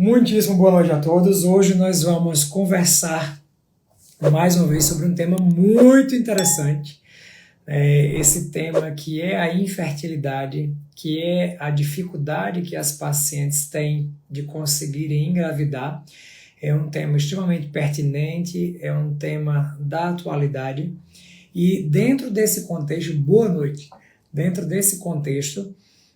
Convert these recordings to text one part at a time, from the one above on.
Muitíssimo boa noite a todos. Hoje nós vamos conversar mais uma vez sobre um tema muito interessante. Esse tema que é a infertilidade, que é a dificuldade que as pacientes têm de conseguirem engravidar. É um tema extremamente pertinente, é um tema da atualidade. E dentro desse contexto, boa noite, dentro desse contexto,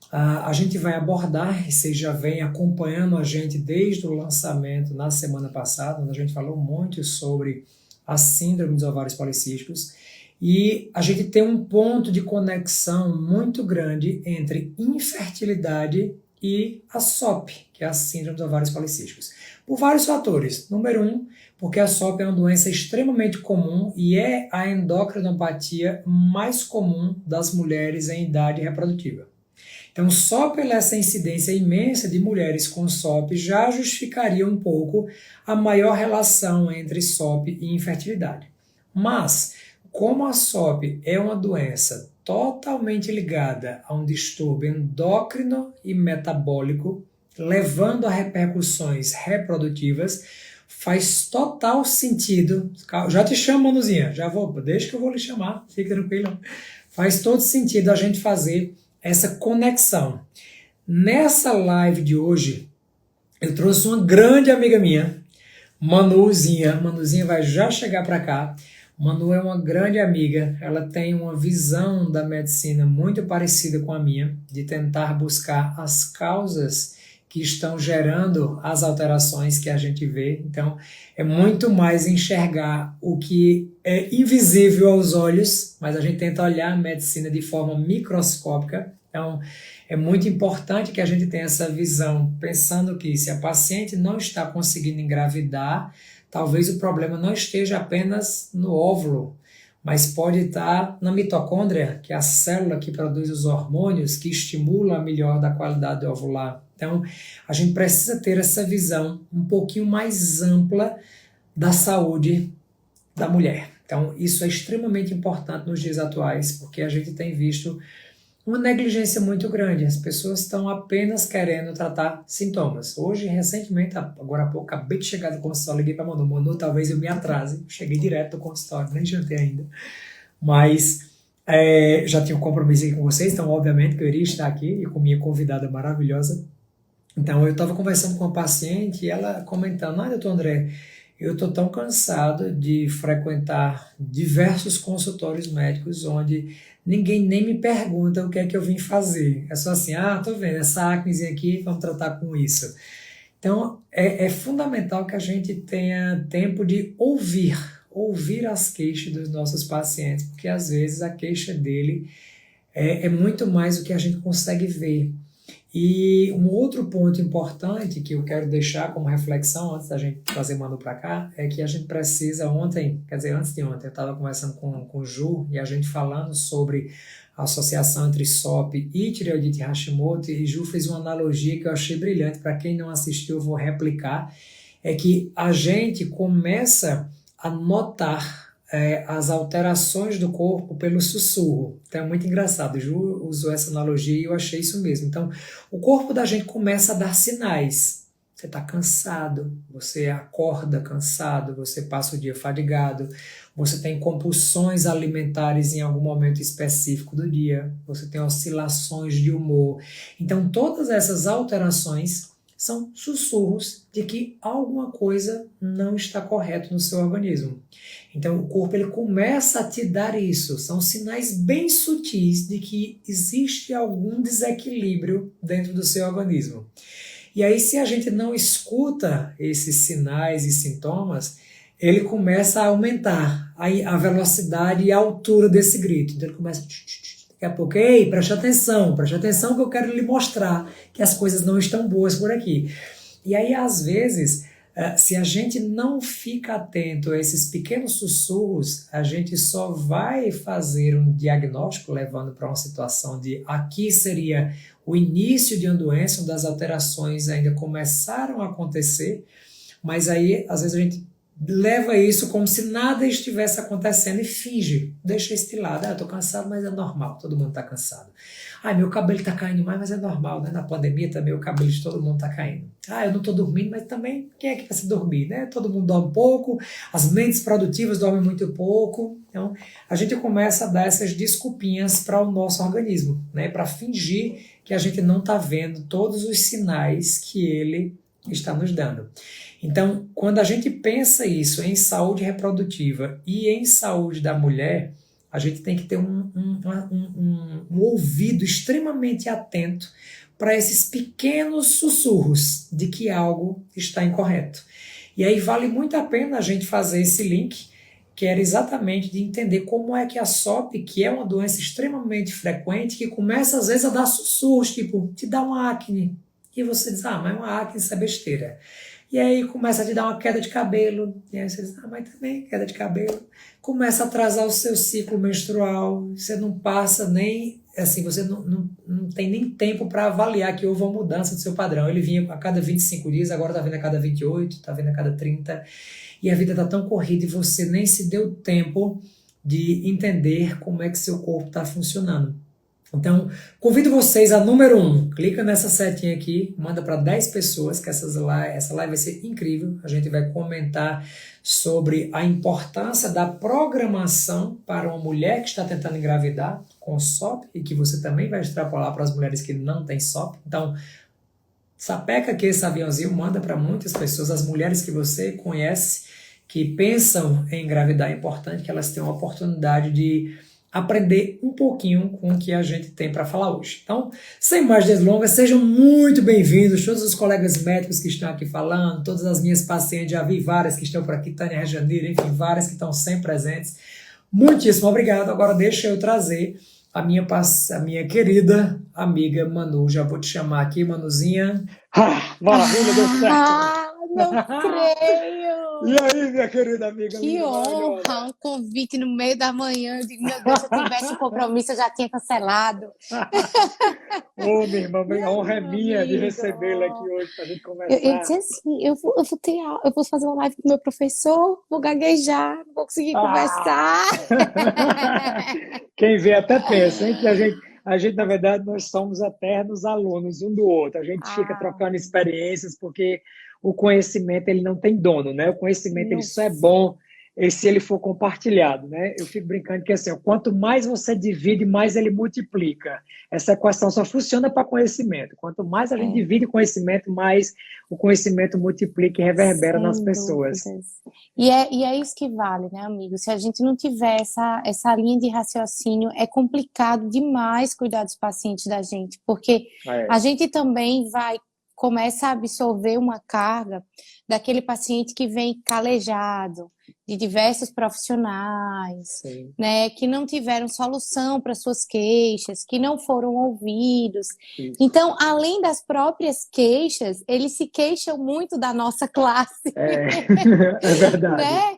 a gente vai abordar, e vocês já vêm acompanhando a gente desde o lançamento na semana passada, onde a gente falou muito sobre a síndrome dos ovários policísticos, e a gente tem um ponto de conexão muito grande entre infertilidade e a SOP, que é a síndrome dos ovários policísticos, por vários fatores. Número 1, porque a SOP é uma doença extremamente comum e é a endocrinopatia mais comum das mulheres em idade reprodutiva. Então, só pela essa incidência imensa de mulheres com SOP já justificaria um pouco a maior relação entre SOP e infertilidade. Mas, como a SOP é uma doença totalmente ligada a um distúrbio endócrino e metabólico, levando a repercussões reprodutivas, faz total sentido. Já te chamo, Manuzinha, deixa que eu vou lhe chamar, fique tranquilo. Faz todo sentido a gente fazer essa conexão. Nessa live de hoje, eu trouxe uma grande amiga minha, Manuzinha. Manuzinha vai já chegar para cá. Manu é uma grande amiga, ela tem uma visão da medicina muito parecida com a minha, de tentar buscar as causas que estão gerando as alterações que a gente vê. Então, é muito mais enxergar o que é invisível aos olhos, mas a gente tenta olhar a medicina de forma microscópica. Então, é muito importante que a gente tenha essa visão, pensando que se a paciente não está conseguindo engravidar, talvez o problema não esteja apenas no óvulo, mas pode estar na mitocôndria, que é a célula que produz os hormônios, que estimula a melhora da qualidade ovular. Então, a gente precisa ter essa visão um pouquinho mais ampla da saúde da mulher. Então, isso é extremamente importante nos dias atuais, porque a gente tem visto uma negligência muito grande. As pessoas estão apenas querendo tratar sintomas. Hoje, recentemente, agora há pouco, acabei de chegar do consultório, liguei para a Manu. Manu, talvez eu me atrase. Cheguei direto do consultório, nem jantei ainda. Mas já tinha um compromisso aqui com vocês, então obviamente que eu iria estar aqui e com minha convidada maravilhosa. Então eu estava conversando com uma paciente e ela comentando: doutor André, eu estou tão cansado de frequentar diversos consultórios médicos onde ninguém nem me pergunta o que é que eu vim fazer. É só assim, tô vendo essa acnezinha aqui, vamos tratar com isso. Então, é fundamental que a gente tenha tempo de ouvir as queixas dos nossos pacientes, porque às vezes a queixa dele é muito mais do que a gente consegue ver. E um outro ponto importante que eu quero deixar como reflexão antes da gente trazer o Manu para cá é que a gente precisa antes de ontem, eu estava conversando com o Ju e a gente falando sobre a associação entre SOP e tireoidite Hashimoto, e Ju fez uma analogia que eu achei brilhante. Para quem não assistiu, eu vou replicar. É que a gente começa a notar as alterações do corpo pelo sussurro. Então é muito engraçado. Ju usou essa analogia e eu achei isso mesmo. Então, o corpo da gente começa a dar sinais. Você está cansado, você acorda cansado, você passa o dia fadigado, você tem compulsões alimentares em algum momento específico do dia, você tem oscilações de humor. Então, todas essas alterações são sussurros de que alguma coisa não está correta no seu organismo. Então o corpo ele começa a te dar isso, são sinais bem sutis de que existe algum desequilíbrio dentro do seu organismo. E aí, se a gente não escuta esses sinais e sintomas, ele começa a aumentar a velocidade e a altura desse grito. Então ele começa... Daqui a pouco, ei, preste atenção que eu quero lhe mostrar que as coisas não estão boas por aqui. E aí, às vezes, se a gente não fica atento a esses pequenos sussurros, a gente só vai fazer um diagnóstico levando para uma situação de aqui seria o início de uma doença, onde as alterações ainda começaram a acontecer, mas aí, às vezes, a gente leva isso como se nada estivesse acontecendo e finge, deixa isso de lado. Eu tô cansado, mas é normal, todo mundo tá cansado. Meu cabelo tá caindo mais, mas é normal, né? Na pandemia também o cabelo de todo mundo tá caindo. Eu não tô dormindo, mas também quem é que vai se dormir, né? Todo mundo dorme pouco, as mentes produtivas dormem muito pouco. Então, a gente começa a dar essas desculpinhas para o nosso organismo, né? Para fingir que a gente não tá vendo todos os sinais que ele está nos dando. Então, quando a gente pensa isso em saúde reprodutiva e em saúde da mulher, a gente tem que ter um ouvido extremamente atento para esses pequenos sussurros de que algo está incorreto. E aí vale muito a pena a gente fazer esse link, que era exatamente de entender como é que a SOP, que é uma doença extremamente frequente, que começa às vezes a dar sussurros, tipo, te dá uma acne. E você diz, mas uma acne isso é besteira. E aí começa a te dar uma queda de cabelo. E aí você diz, mas também queda de cabelo. Começa a atrasar o seu ciclo menstrual. Você não passa nem, assim, você não tem nem tempo para avaliar que houve uma mudança do seu padrão. Ele vinha a cada 25 dias, agora está vindo a cada 28, está vindo a cada 30. E a vida está tão corrida e você nem se deu tempo de entender como é que seu corpo está funcionando. Então, convido vocês a número 1, clica nessa setinha aqui, manda para 10 pessoas, que essa live vai ser incrível. A gente vai comentar sobre a importância da programação para uma mulher que está tentando engravidar com SOP e que você também vai extrapolar para as mulheres que não têm SOP. Então, sapeca aqui esse aviãozinho, manda para muitas pessoas, as mulheres que você conhece, que pensam em engravidar, é importante que elas tenham a oportunidade de aprender um pouquinho com o que a gente tem para falar hoje. Então, sem mais delongas, sejam muito bem-vindos, todos os colegas médicos que estão aqui falando, todas as minhas pacientes, já vi várias que estão por aqui, Tânia Rejaneira, enfim, várias que estão sempre presentes. Muitíssimo obrigado. Agora deixa eu trazer a minha querida amiga Manu. Já vou te chamar aqui, Manuzinha. Maravilha, deu certo! Não creio! E aí, minha querida amiga? Que honra! Um convite no meio da manhã. Eu digo, meu Deus, se eu tivesse um compromisso, eu já tinha cancelado. Minha irmã, a honra é minha de recebê-la aqui hoje para a gente conversar. Eu disse assim, eu vou fazer uma live com o meu professor, vou gaguejar, não vou conseguir conversar. Quem vê até pensa, hein, que a gente, na verdade, nós somos eternos alunos um do outro. A gente fica trocando experiências, porque o conhecimento ele não tem dono, né? O conhecimento ele só é bom se ele for compartilhado, né? Eu fico brincando que assim, quanto mais você divide, mais ele multiplica. Essa equação só funciona para conhecimento. Quanto mais a gente divide conhecimento, mais o conhecimento multiplica e reverbera nas pessoas. E é isso que vale, né, amigo? Se a gente não tiver essa linha de raciocínio, é complicado demais cuidar dos pacientes da gente, porque a gente também começa a absorver uma carga daquele paciente que vem calejado, de diversos profissionais, né, que não tiveram solução para suas queixas, que não foram ouvidos. Isso. Então, além das próprias queixas, eles se queixam muito da nossa classe. É verdade. Né?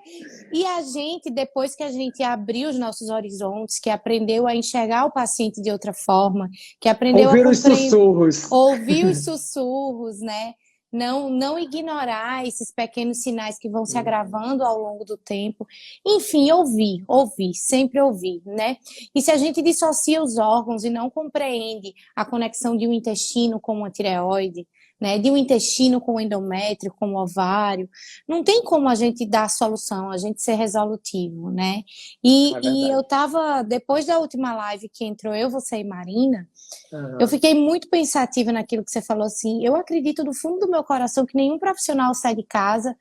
E a gente, depois que a gente abriu os nossos horizontes, que aprendeu a enxergar o paciente de outra forma, que aprendeu ouvir os sussurros. Ouvir os sussurros, né? Não ignorar esses pequenos sinais que vão se agravando ao longo do tempo. Enfim, ouvir, sempre ouvir, né? E se a gente dissocia os órgãos e não compreende a conexão de um intestino com uma tireoide, né, de um intestino com o endométrio, com o ovário, não tem como a gente dar a solução, a gente ser resolutivo, né? E eu tava, depois da última live que entrou eu, você e Marina, eu fiquei muito pensativa naquilo que você falou, assim, eu acredito do fundo do meu coração que nenhum profissional sai de casa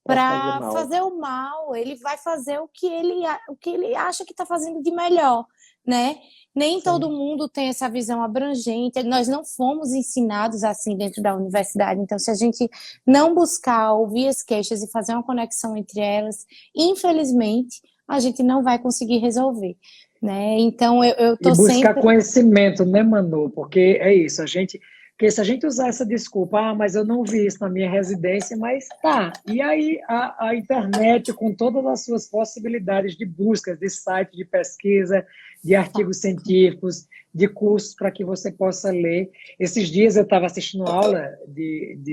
para fazer o mal, ele vai fazer o que ele acha que está fazendo de melhor, né? Nem todo mundo tem essa visão abrangente, nós não fomos ensinados assim dentro da universidade, então se a gente não buscar ouvir as queixas e fazer uma conexão entre elas, infelizmente, a gente não vai conseguir resolver, né? Então eu tô sempre... E buscar sempre... conhecimento, né, Manu? Porque é isso, a gente... Porque se a gente usar essa desculpa, mas eu não vi isso na minha residência, mas tá. E aí a internet, com todas as suas possibilidades de buscas, de site, de pesquisa, de artigos científicos, de cursos para que você possa ler. Esses dias eu estava assistindo aula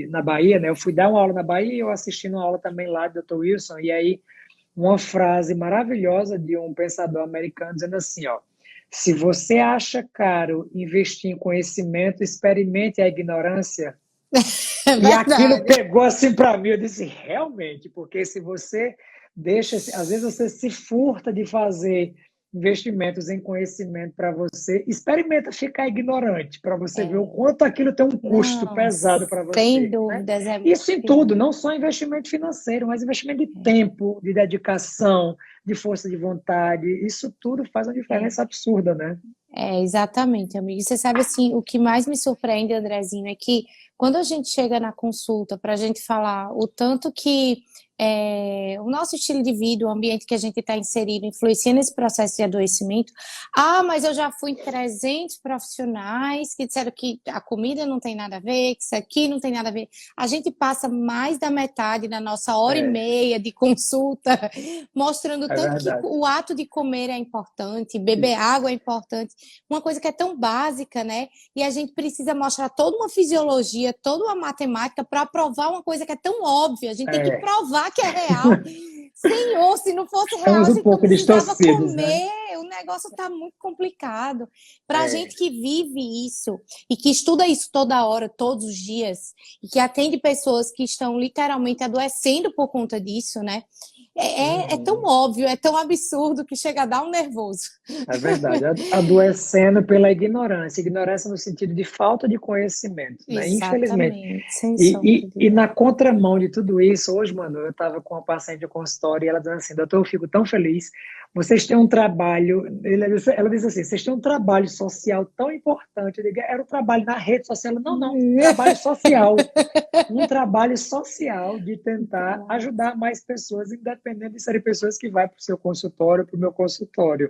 na Bahia, né? Eu fui dar uma aula na Bahia e eu assisti uma aula também lá do Dr. Wilson, e aí uma frase maravilhosa de um pensador americano dizendo assim, ó, se você acha caro investir em conhecimento, experimente a ignorância. E aquilo pegou assim para mim, eu disse, realmente, porque se você deixa, às vezes você se furta de fazer investimentos em conhecimento para você, experimenta ficar ignorante, para você ver o quanto aquilo tem um custo pesado para você. Sem dúvidas. Né? Isso em tudo, não só investimento financeiro, mas investimento de tempo, de dedicação, de força de vontade, isso tudo faz uma diferença absurda, né? Exatamente, amigo. Você sabe, assim, o que mais me surpreende, Andrezinho, é que quando a gente chega na consulta para a gente falar o tanto que o nosso estilo de vida, o ambiente que a gente está inserido, influencia nesse processo de adoecimento. Mas eu já fui em 300 profissionais que disseram que a comida não tem nada a ver, que isso aqui não tem nada a ver. A gente passa mais da metade da nossa hora e meia de consulta mostrando tanto que o ato de comer é importante, beber água é importante, uma coisa que é tão básica, né? E a gente precisa mostrar toda uma fisiologia, toda uma matemática para provar uma coisa que é tão óbvia. A gente tem que provar que é real. Senhor, se não fosse real, a gente não precisava comer. Né? O negócio está muito complicado. Para a gente que vive isso e que estuda isso toda hora, todos os dias, e que atende pessoas que estão literalmente adoecendo por conta disso, né? É tão óbvio, é tão absurdo que chega a dar um nervoso. É verdade, adoecendo pela ignorância. Ignorância no sentido de falta de conhecimento, né? Infelizmente. E na contramão de tudo isso, hoje, mano, eu estava com uma paciente de consultório e ela dizendo assim, doutor, eu fico tão feliz, vocês têm um trabalho, ela disse assim, vocês têm um trabalho social tão importante. Eu digo, era um trabalho na rede social. Não, trabalho social. Um trabalho social de tentar ajudar mais pessoas, independente de serem pessoas que vão para o seu consultório, para o meu consultório.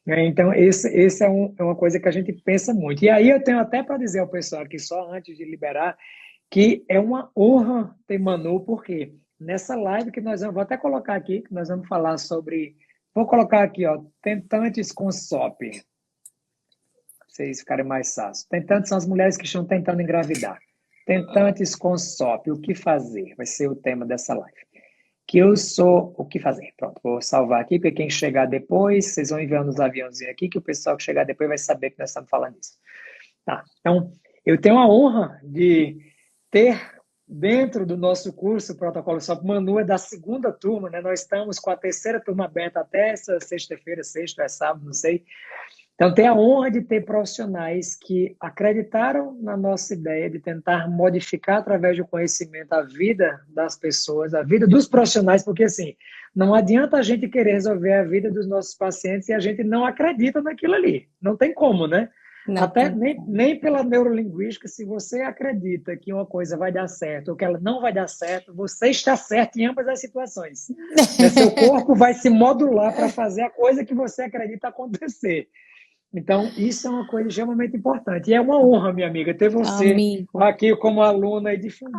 Então, esse é uma coisa que a gente pensa muito. E aí eu tenho até para dizer ao pessoal aqui, só antes de liberar, que é uma honra ter Manu, porque nessa live que nós vamos, vou até colocar aqui, que nós vamos falar sobre, vou colocar aqui, ó, tentantes com SOP, pra vocês ficarem mais fáceis. Tentantes são as mulheres que estão tentando engravidar. Tentantes com SOP, o que fazer? Vai ser o tema dessa live. Que eu sou o que fazer. Pronto, vou salvar aqui, porque quem chegar depois, vocês vão enviando os aviãozinhos aqui, que o pessoal que chegar depois vai saber que nós estamos falando disso. Tá, então, eu tenho a honra de ter dentro do nosso curso Protocolo SOP, Manu é da segunda turma, né? Nós estamos com a terceira turma aberta até essa sexta-feira, sexta é sábado, não sei. Então, tenho a honra de ter profissionais que acreditaram na nossa ideia de tentar modificar através do conhecimento a vida das pessoas, a vida dos profissionais, porque assim, não adianta a gente querer resolver a vida dos nossos pacientes e a gente não acredita naquilo ali. Não tem como, né? Não. Até nem pela neurolinguística, se você acredita que uma coisa vai dar certo ou que ela não vai dar certo, você está certo em ambas as situações. Seu corpo vai se modular para fazer a coisa que você acredita acontecer. Então, isso é uma coisa extremamente importante. E é uma honra, minha amiga, ter você aqui como aluna e difundir,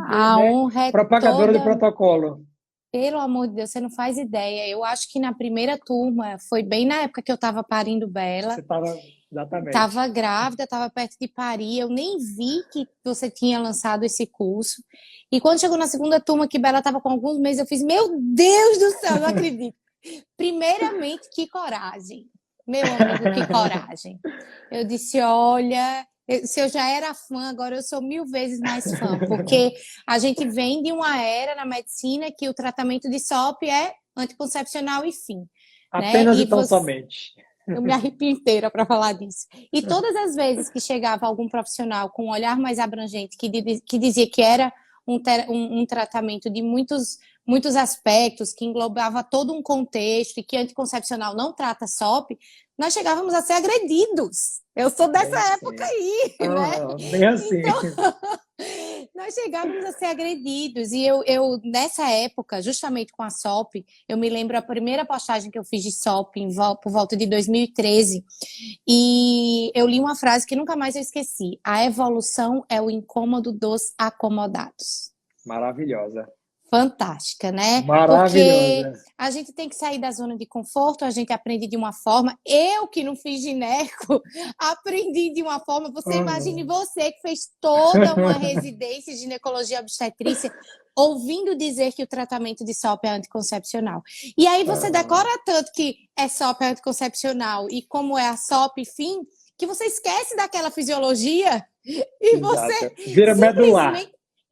propagadora do protocolo. Pelo amor de Deus, você não faz ideia. Eu acho que na primeira turma, foi bem na época que eu estava parindo Bela. Você estava, exatamente. Estava grávida, estava perto de parir. Eu nem vi que você tinha lançado esse curso. E quando chegou na segunda turma, que Bela estava com alguns meses, eu fiz, meu Deus do céu, não acredito. Primeiramente, que coragem. Meu amigo, que coragem. Eu disse, olha, se eu já era fã, agora eu sou 1000 vezes mais fã, porque a gente vem de uma era na medicina que o tratamento de SOP é anticoncepcional e fim. Apenas né? E tão somente. Eu me arrepio inteira para falar disso. E todas as vezes que chegava algum profissional com um olhar mais abrangente, que dizia que era um tratamento de muitos aspectos, que englobava todo um contexto e que anticoncepcional não trata SOP, nós chegávamos a ser agredidos. Eu sou dessa época aí, né? Bem assim. Nós chegávamos a ser agredidos. E eu, nessa época, justamente com a SOP, eu me lembro a primeira postagem que eu fiz de SOP por volta de 2013. E eu li uma frase que nunca mais eu esqueci. A evolução é o incômodo dos acomodados. Maravilhosa. Fantástica, né? Porque Maravilhosa. a gente tem que sair da zona de conforto, a gente aprende de uma forma. Eu que não fiz gineco, aprendi de uma forma. Você imagine você que fez toda uma residência de ginecologia obstetrícia, ouvindo dizer que o tratamento de SOP é anticoncepcional. E aí você decora tanto que é SOP anticoncepcional e como é a SOP, enfim, que você esquece daquela fisiologia e você vira medular.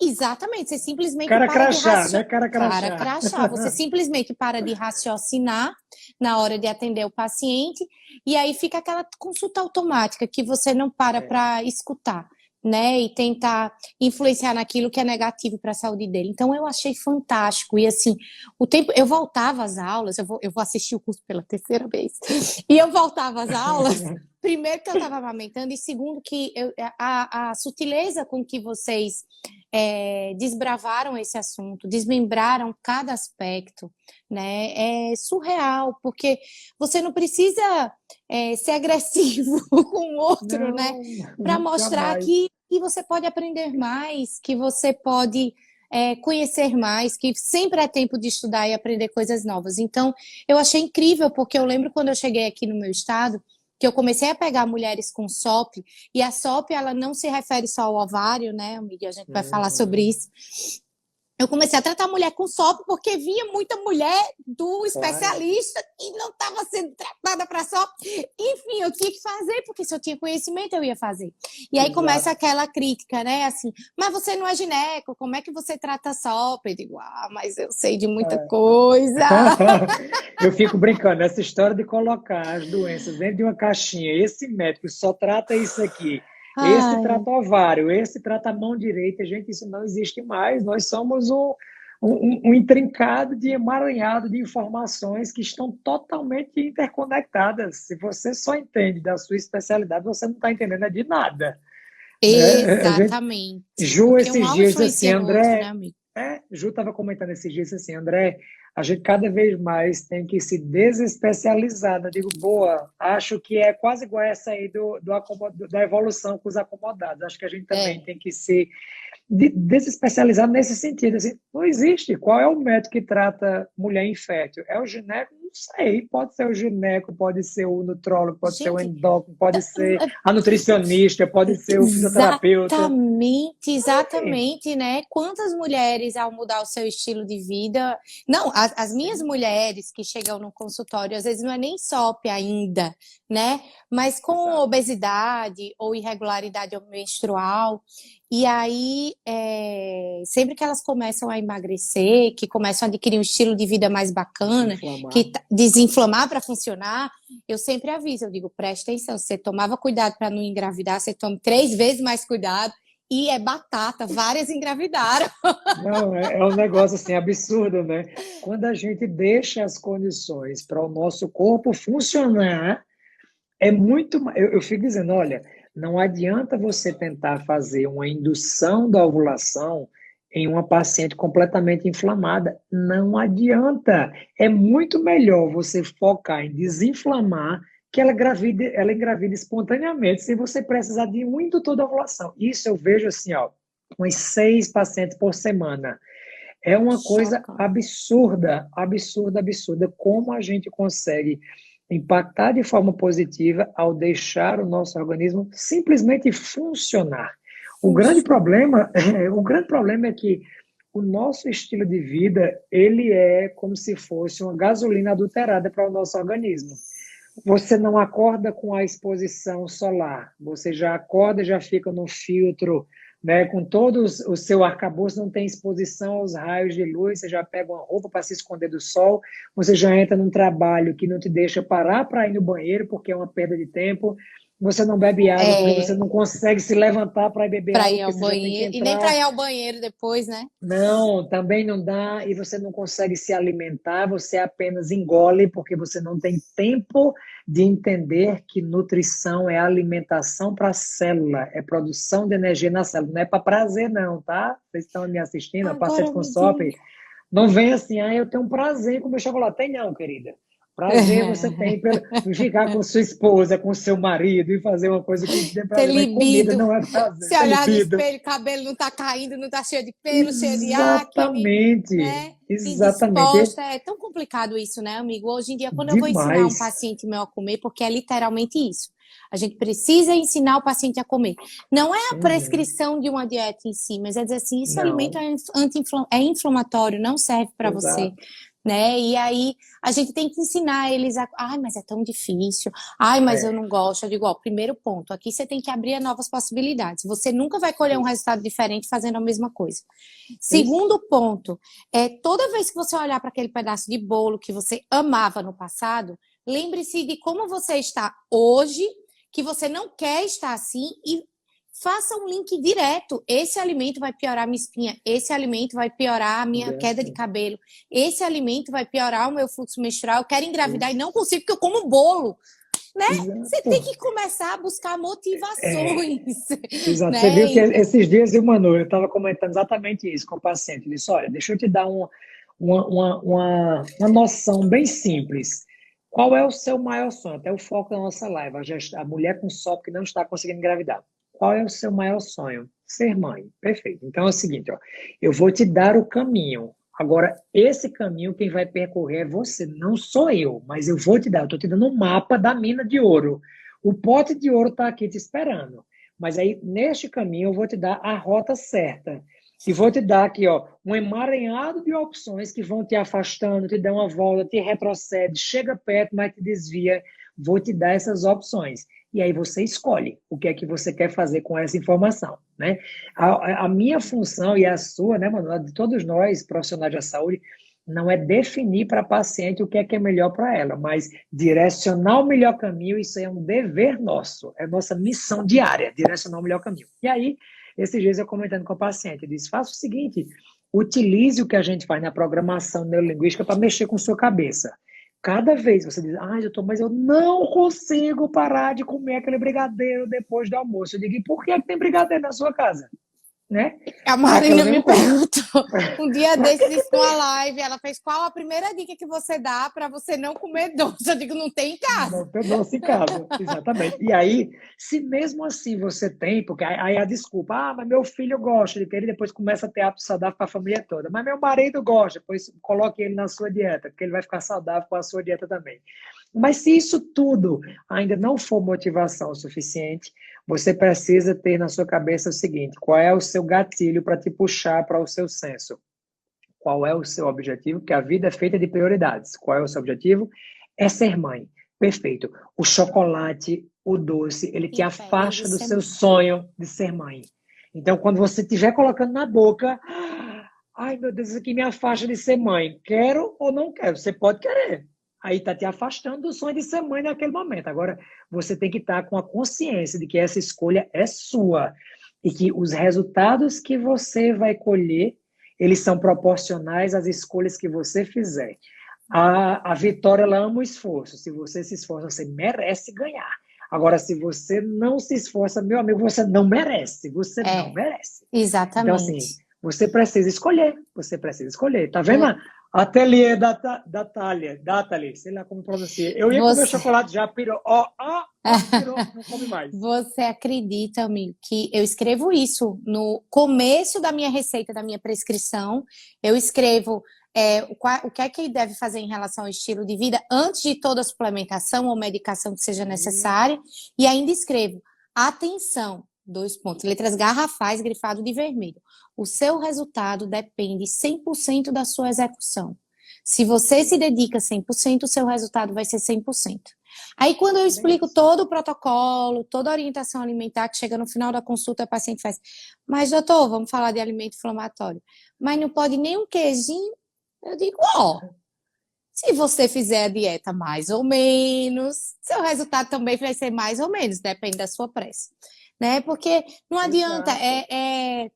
Exatamente, você simplesmente Cara para crachá, de né? Cara crachá. Cara crachá. Você simplesmente para de raciocinar na hora de atender o paciente e aí fica aquela consulta automática que você não para escutar, né? E tentar influenciar naquilo que é negativo para a saúde dele. Então eu achei fantástico e assim, o tempo eu voltava às aulas, eu vou assistir o curso pela terceira vez. E eu voltava às aulas, primeiro que eu estava amamentando e segundo que a sutileza com que vocês desbravaram esse assunto, desmembraram cada aspecto, né? É surreal, porque você não precisa ser agressivo com o outro, Não, né? Para mostrar jamais. que você pode aprender mais, que você pode conhecer mais, que sempre é tempo de estudar e aprender coisas novas. Então, eu achei incrível, porque eu lembro quando eu cheguei aqui no meu estado, que eu comecei a pegar mulheres com SOP, e a SOP, ela não se refere só ao ovário, né, amiga? A gente vai falar sobre isso. Eu comecei a tratar mulher com SOP porque vinha muita mulher do especialista e não estava sendo tratada para SOP. Enfim, eu tinha que fazer, porque se eu tinha conhecimento, eu ia fazer. E aí começa aquela crítica, né? Assim, mas você não é gineco, como é que você trata SOP? Eu digo, mas eu sei de muita coisa. Eu fico brincando, essa história de colocar as doenças dentro de uma caixinha, esse médico só trata isso aqui. Esse trata ovário, esse trata a mão direita. Gente, isso não existe mais. Nós somos um intrincado de emaranhado de informações que estão totalmente interconectadas. Se você só entende da sua especialidade, você não está entendendo de nada. Exatamente. Ju, esses dias assim, André... Outro, né, amigo? Ju estava comentando esses dias assim, André, a gente cada vez mais tem que se desespecializar. Eu digo, boa, acho que é quase igual essa aí da evolução com os acomodados. Acho que a gente também tem que se desespecializar nesse sentido. Assim, não existe. Qual é o médico que trata mulher infértil? É o gineco? Não sei. Pode ser o gineco, pode ser o nutrólogo, pode ser o endócrino, pode ser a nutricionista, pode ser o fisioterapeuta. Exatamente, né? Quantas mulheres, ao mudar o seu estilo de vida... Não, as minhas mulheres que chegam no consultório, às vezes não é nem SOP ainda, né? Mas com obesidade ou irregularidade menstrual... E aí, sempre que elas começam a emagrecer, que começam a adquirir um estilo de vida mais bacana, que desinflamar para funcionar, eu sempre aviso, eu digo, preste atenção, se você tomava cuidado para não engravidar, você toma 3 vezes mais cuidado, e é batata, várias engravidaram. Não, é um negócio assim absurdo, né? Quando a gente deixa as condições para o nosso corpo funcionar, é muito... Eu fico dizendo, olha... Não adianta você tentar fazer uma indução da ovulação em uma paciente completamente inflamada. Não adianta. É muito melhor você focar em desinflamar que ela engravida espontaneamente, sem você precisar de um indutor da ovulação. Isso eu vejo assim, umas 6 pacientes por semana. É uma coisa absurda, como a gente consegue impactar de forma positiva ao deixar o nosso organismo simplesmente funcionar. O grande problema é que o nosso estilo de vida, ele é como se fosse uma gasolina adulterada para o nosso organismo. Você não acorda com a exposição solar, você já acorda e já fica no filtro, né, com todo o seu arcabouço, não tem exposição aos raios de luz, você já pega uma roupa para se esconder do sol, você já entra num trabalho que não te deixa parar para ir no banheiro, porque é uma perda de tempo, você não bebe água porque É, você não consegue se levantar para ir beber para água, ir porque ao você já tem que banheiro, e nem entrar. para ir ao banheiro depois, né? Não, também não dá, e você não consegue se alimentar, você apenas engole, porque você não tem tempo de entender que nutrição é alimentação para a célula, é produção de energia na célula, não é para prazer, não, tá? Vocês estão me assistindo, a paciente Agora com me SOP, diga. não vem assim, eu tenho prazer em comer chocolate. Tem não, querida. Prazer você tem pelo ficar com sua esposa, com seu marido e fazer uma coisa que te dê Ter prazer, mas comida libido. não é prazer, Se ter olhar no libido. espelho, cabelo não tá caindo, não tá cheio de pelo, cheio de acne, Exatamente, né? exatamente, Indisposta. É tão complicado isso, né, amigo? Hoje em dia, quando eu vou ensinar um demais. paciente meu a comer, porque é literalmente isso. A gente precisa ensinar o paciente a comer. Não é a Uhum. prescrição de uma dieta em si, mas é dizer assim, esse alimento Não, é inflamatório, não serve para você. exato. Né? E aí a gente tem que ensinar eles a, ai, mas é tão difícil. Ai, mas eu É, não gosto. Eu digo, ó, primeiro ponto, aqui você tem que abrir a novas possibilidades. Você nunca vai colher um isso, resultado diferente fazendo a mesma coisa. isso. Segundo ponto, toda vez que você olhar para aquele pedaço de bolo que você amava no passado, lembre-se de como você está hoje, que você não quer estar assim e faça um link direto. Esse alimento vai piorar a minha espinha, esse alimento vai piorar a minha Bem queda de assim, cabelo, esse alimento vai piorar o meu fluxo menstrual. Eu quero engravidar e isso. não consigo porque eu como bolo, né? Você tem Exato. que começar a buscar É, motivações, exato. Você né? viu que esses dias, Manu, eu estava comentando exatamente isso com o paciente. Eu disse, olha, deixa eu te dar uma noção bem simples. Qual é o seu maior sonho? Até o foco da nossa live, a mulher com SOP que não está conseguindo engravidar. Qual é o seu maior sonho? Ser mãe. Perfeito. Então é o seguinte, ó, eu vou te dar o caminho. Agora, esse caminho quem vai percorrer é você, não sou eu, mas eu vou te dar. Eu estou te dando um mapa da mina de ouro. O pote de ouro está aqui te esperando. Mas aí, neste caminho, eu vou te dar a rota certa. E vou te dar aqui, ó, um emaranhado de opções que vão te afastando, te dão uma volta, te retrocede, chega perto, mas te desvia. Vou te dar essas opções. E aí você escolhe o que é que você quer fazer com essa informação, né? A minha função e a sua, né, Manuela, de todos nós, profissionais da saúde, não é definir para a paciente o que é melhor para ela, mas direcionar o melhor caminho, isso é um dever nosso, é nossa missão diária, direcionar o melhor caminho. E aí, esses dias eu comentando com a paciente, eu disse, faça o seguinte, utilize o que a gente faz na programação neurolinguística para mexer com sua cabeça. Cada vez você diz, doutor, mas eu não consigo parar de comer aquele brigadeiro depois do almoço. Eu digo, e por que tem brigadeiro na sua casa? Né? A É aquela Marina me mesma coisa. perguntou um dia Pra desses que isso numa live, ela fez qual a primeira dica que você dá para você não comer doce? Eu digo, não tem em casa. não ter doce em casa? Exatamente. E aí, se mesmo assim você tem, porque aí a desculpa, mas meu filho gosta de querer, depois começa a ter hábito saudável para a família toda. Mas meu marido gosta, pois coloque ele na sua dieta, porque ele vai ficar saudável com a sua dieta também. Mas se isso tudo ainda não for motivação suficiente, você precisa ter na sua cabeça o seguinte: qual é o seu gatilho para te puxar para o seu senso? Qual é o seu objetivo? Porque a vida é feita de prioridades. Qual é o seu objetivo? É ser mãe. Perfeito. O chocolate, o doce, ele te Impedem de afasta do ser seu mãe. sonho de ser mãe. Então, quando você estiver colocando na boca, ai meu Deus, isso aqui me afasta de ser mãe. Quero ou não quero? Você pode querer. Aí está te afastando do sonho de ser mãe naquele momento. Agora, você tem que estar com a consciência de que essa escolha é sua e que os resultados que você vai colher eles são proporcionais às escolhas que você fizer. A vitória, ela ama o esforço. Se você se esforça, você merece ganhar. Agora, se você não se esforça, meu amigo, você não merece. Você não É, merece. Então, assim, exatamente. você precisa escolher. Você precisa escolher. Tá vendo? Vo- Ateliê da Thalia, sei lá como pronuncia. Eu ia comer Você, chocolate, já pirou. Pirou, não come mais. você acredita, amigo, que eu escrevo isso no começo da minha receita, da minha prescrição. Eu escrevo o que é que ele deve fazer em relação ao estilo de vida antes de toda suplementação ou medicação que seja necessária. E ainda escrevo, atenção, 2 pontos, letras garrafais, grifado de vermelho. O seu resultado depende 100% da sua execução. Se você se dedica 100%, o seu resultado vai ser 100%. Aí, quando eu explico todo o protocolo, toda a orientação alimentar, que chega no final da consulta, a paciente faz, mas doutor, vamos falar de alimento inflamatório, mas não pode nem um queijinho? Eu digo, Se você fizer a dieta mais ou menos, seu resultado também vai ser mais ou menos, depende da sua pressa, né? Porque não adianta, Exato.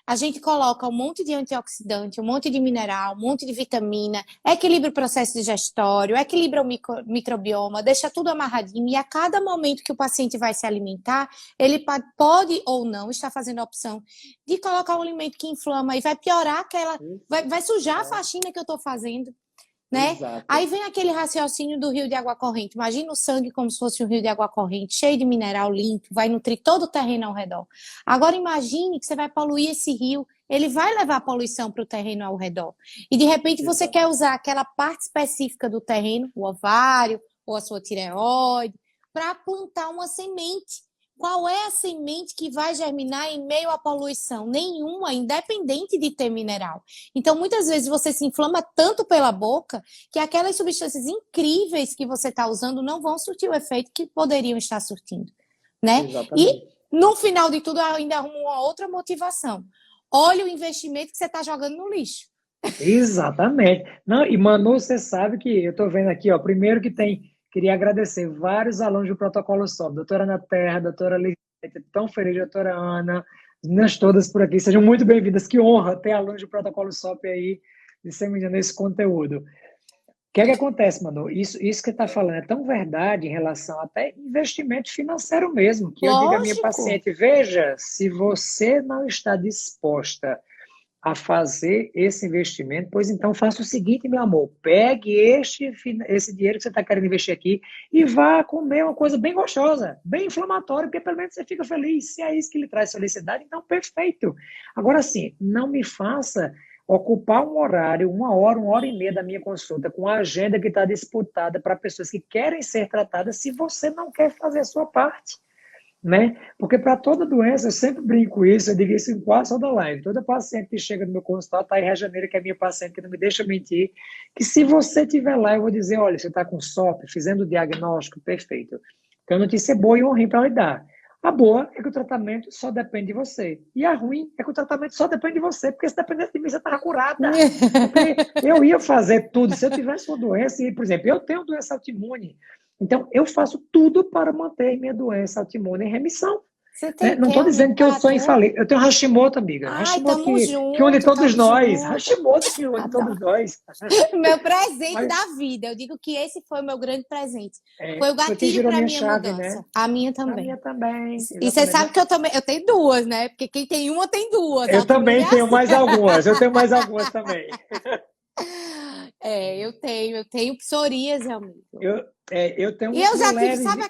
a gente coloca um monte de antioxidante, um monte de mineral, um monte de vitamina, equilibra o processo digestório, equilibra o microbioma, deixa tudo amarradinho e a cada momento que o paciente vai se alimentar, ele pode ou não estar fazendo a opção de colocar um alimento que inflama e vai piorar vai sujar a faxina que eu estou fazendo, né? Exato. Aí vem aquele raciocínio do rio de água corrente. Imagina o sangue como se fosse um rio de água corrente, cheio de mineral limpo, vai nutrir todo o terreno ao redor. Agora imagine que você vai poluir esse rio, ele vai levar poluição para o terreno ao redor. E de repente você quer usar aquela parte específica do terreno, o ovário ou a sua tireoide, para plantar uma semente. Qual é a semente que vai germinar em meio à poluição? Nenhuma, independente de ter mineral. Então, muitas vezes você se inflama tanto pela boca que aquelas substâncias incríveis que você está usando não vão surtir o efeito que poderiam estar surtindo, né? Exatamente. E, no final de tudo, ainda arruma uma outra motivação. Olha o investimento que você está jogando no lixo. Exatamente. Não, e Manu, você sabe que eu estou vendo aqui, ó, primeiro que queria agradecer vários alunos do Protocolo SOP, doutora Ana Terra, doutora Lisete, tão feliz, doutora Ana, as meninas todas por aqui, sejam muito bem-vindas, que honra ter alunos do Protocolo SOP aí disseminando esse conteúdo. O que é que acontece, Manu? Isso que você está falando é tão verdade em relação até investimento financeiro mesmo, que eu digo à minha Lógico. paciente, veja, se você não está disposta a fazer esse investimento, pois então faça o seguinte, meu amor, pegue esse dinheiro que você está querendo investir aqui e vá comer uma coisa bem gostosa, bem inflamatória, porque pelo menos você fica feliz. Se é isso que lhe traz felicidade, então perfeito. Agora sim, não me faça ocupar um horário, uma hora e meia da minha consulta, com a agenda que está disputada para pessoas que querem ser tratadas, se você não quer fazer a sua parte. Né? Porque para toda doença, eu sempre brinco isso, eu digo isso em quase toda live. Toda paciente que chega no meu consultório, tá aí a Janeiro, que é minha paciente, que não me deixa mentir, que se você estiver lá, eu vou dizer, olha, você está com SOP, fazendo o diagnóstico, perfeito. Então, a notícia é boa e um ruim para lhe dar. A boa é que o tratamento só depende de você. E a ruim é que o tratamento só depende de você, porque se dependesse de mim, você estava curada. Porque eu ia fazer tudo. Se eu tivesse uma doença, e, por exemplo, eu tenho doença autoimune, então, eu faço tudo para manter minha doença autoimune em remissão. Você Né? tem o Não quê, estou dizendo amigo? que eu sou Tatu? infalível. Eu tenho Hashimoto, amiga. Ai, Hashimoto tamo que une junto, todos tamo nós. junto. Hashimoto que une todos Adoro. nós. Meu presente Mas da vida. Eu digo que esse foi o meu grande presente. Foi o foi quem gatilho girou para minha minha chave, né? mudança. A minha A minha também. também, E você exatamente. sabe que eu tenho duas, né? Porque quem tem uma tem duas. Eu Autoimune também é tenho assim. mais algumas. Eu tenho mais algumas também. Eu tenho psoríase, amigo. Eu tenho E eu um já tive, leve, sabe,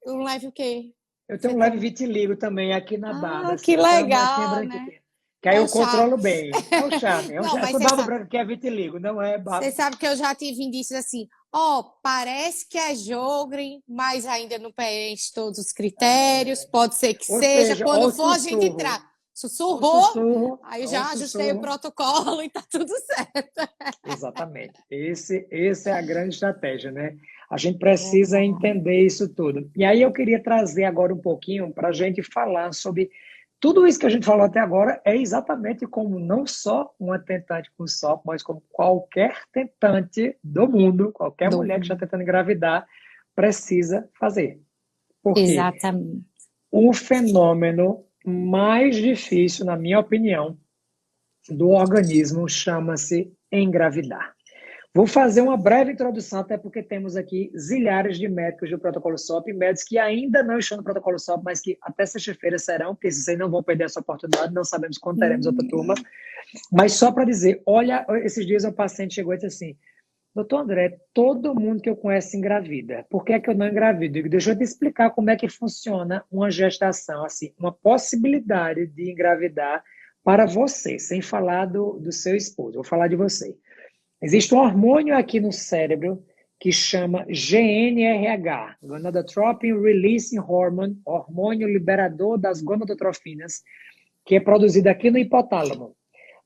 um leve o quê? eu tenho Você um leve tem? vitiligo também aqui na barba, Ah, que assim. Aquela manchinha legal, né? branquinha. Que aí É eu o charme. controlo bem. É o charme. Não, mas Essa barba branca que é vitiligo, não é você barba. sabe que eu já tive indícios assim, parece que é Jogren, mas ainda não preenche todos os critérios, pode ser que Ou seja, seja, quando ó o for a gente entrar. sussurro. Ó o Sussurrou, sussurro. aí Ó o já ajustei o sussurro. protocolo e tá tudo certo. Exatamente. Esse é a grande estratégia, né? A gente precisa Verdade. entender isso tudo. E aí eu queria trazer agora um pouquinho para a gente falar sobre tudo isso que a gente falou até agora é exatamente como não só uma tentante com SOP, mas como qualquer tentante do mundo, qualquer mulher que está tentando engravidar, precisa fazer. Por quê? Exatamente. O fenômeno mais difícil, na minha opinião, do organismo chama-se engravidar. Vou fazer uma breve introdução, até porque temos aqui zilhares de médicos do protocolo SOP, médicos que ainda não estão no protocolo SOP, mas que até sexta-feira serão, porque vocês não vão perder essa oportunidade, não sabemos quando teremos outra turma. Mas só para dizer, olha, esses dias um paciente chegou e disse assim, doutor André, todo mundo que eu conheço engravida, por que é que eu não engravido? Eu digo, deixa eu te explicar como é que funciona uma gestação, assim, uma possibilidade de engravidar para você, sem falar do seu esposo, vou falar de você. Existe um hormônio aqui no cérebro que chama GnRH, Gonadotropin Releasing Hormone, hormônio liberador das gonadotrofinas, que é produzido aqui no hipotálamo.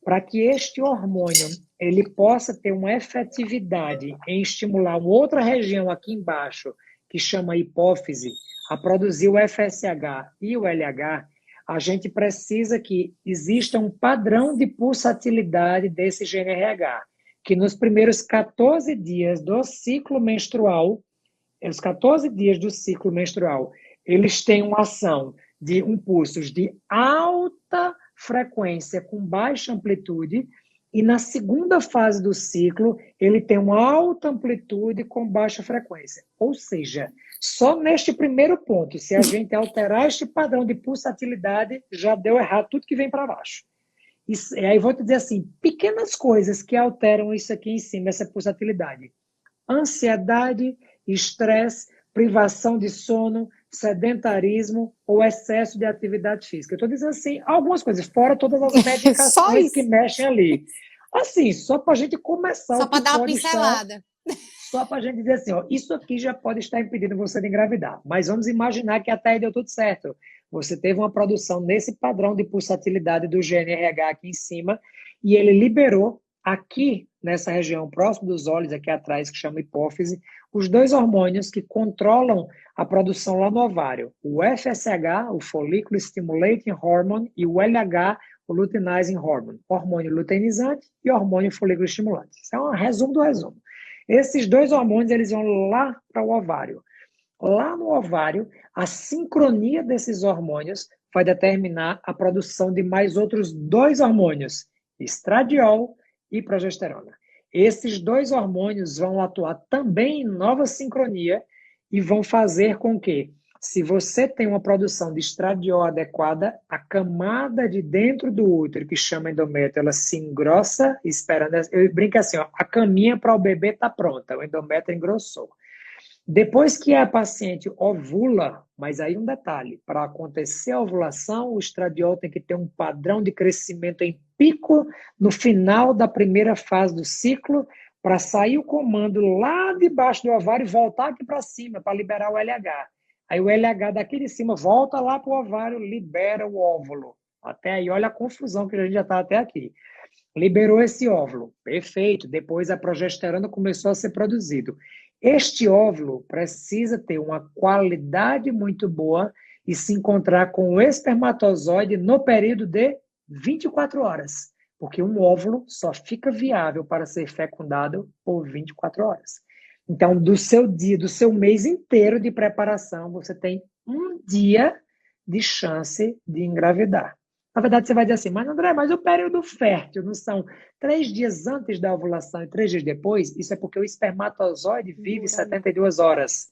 Para que este hormônio ele possa ter uma efetividade em estimular uma outra região aqui embaixo, que chama hipófise, a produzir o FSH e o LH, a gente precisa que exista um padrão de pulsatilidade desse GnRH, que nos primeiros 14 dias do ciclo menstrual, os 14 dias do ciclo menstrual, eles têm uma ação de impulsos de alta frequência com baixa amplitude, e na segunda fase do ciclo, ele tem uma alta amplitude com baixa frequência. Ou seja, só neste primeiro ponto, se a gente alterar este padrão de pulsatilidade, já deu errado tudo que vem para baixo. E aí vou te dizer assim, pequenas coisas que alteram isso aqui em cima, essa pulsatilidade. Ansiedade, estresse, privação de sono, sedentarismo ou excesso de atividade física. Eu estou dizendo assim, algumas coisas, fora todas as medicações que mexem ali. Assim, só para a gente começar. Só para dar uma pincelada. Só para a gente dizer assim, ó, isso aqui já pode estar impedindo você de engravidar. Mas vamos imaginar que até aí deu tudo certo. Você teve uma produção nesse padrão de pulsatilidade do GNRH aqui em cima, e ele liberou aqui, nessa região próximo dos olhos, aqui atrás, que chama hipófise, os dois hormônios que controlam a produção lá no ovário. O FSH, o Follicle Stimulating Hormone, e o LH, o Luteinizing Hormone. Hormônio luteinizante e hormônio folículo estimulante. Isso é um resumo do resumo. Esses dois hormônios, eles vão lá para o ovário. Lá no ovário, a sincronia desses hormônios vai determinar a produção de mais outros dois hormônios, estradiol e progesterona. Esses dois hormônios vão atuar também em nova sincronia e vão fazer com que, se você tem uma produção de estradiol adequada, a camada de dentro do útero, que chama endométrio, ela se engrossa, esperando. Eu brinco assim, ó, a caminha para o bebê está pronta, o endométrio engrossou. Depois que a paciente ovula, mas aí um detalhe, para acontecer a ovulação, o estradiol tem que ter um padrão de crescimento em pico no final da primeira fase do ciclo, para sair o comando lá de baixo do ovário e voltar aqui para cima, para liberar o LH. Aí o LH daqui de cima volta lá para o ovário, libera o óvulo. Até aí, olha a confusão que a gente já está até aqui. Liberou esse óvulo, perfeito. Depois a progesterona começou a ser produzido. Este óvulo precisa ter uma qualidade muito boa e se encontrar com o espermatozoide no período de 24 horas, porque um óvulo só fica viável para ser fecundado por 24 horas. Então, do seu dia, do seu mês inteiro de preparação, você tem um dia de chance de engravidar. Na verdade, você vai dizer assim, mas André, mas o período fértil não são 3 dias antes da ovulação e 3 dias depois? Isso é porque o espermatozoide vive 72 horas.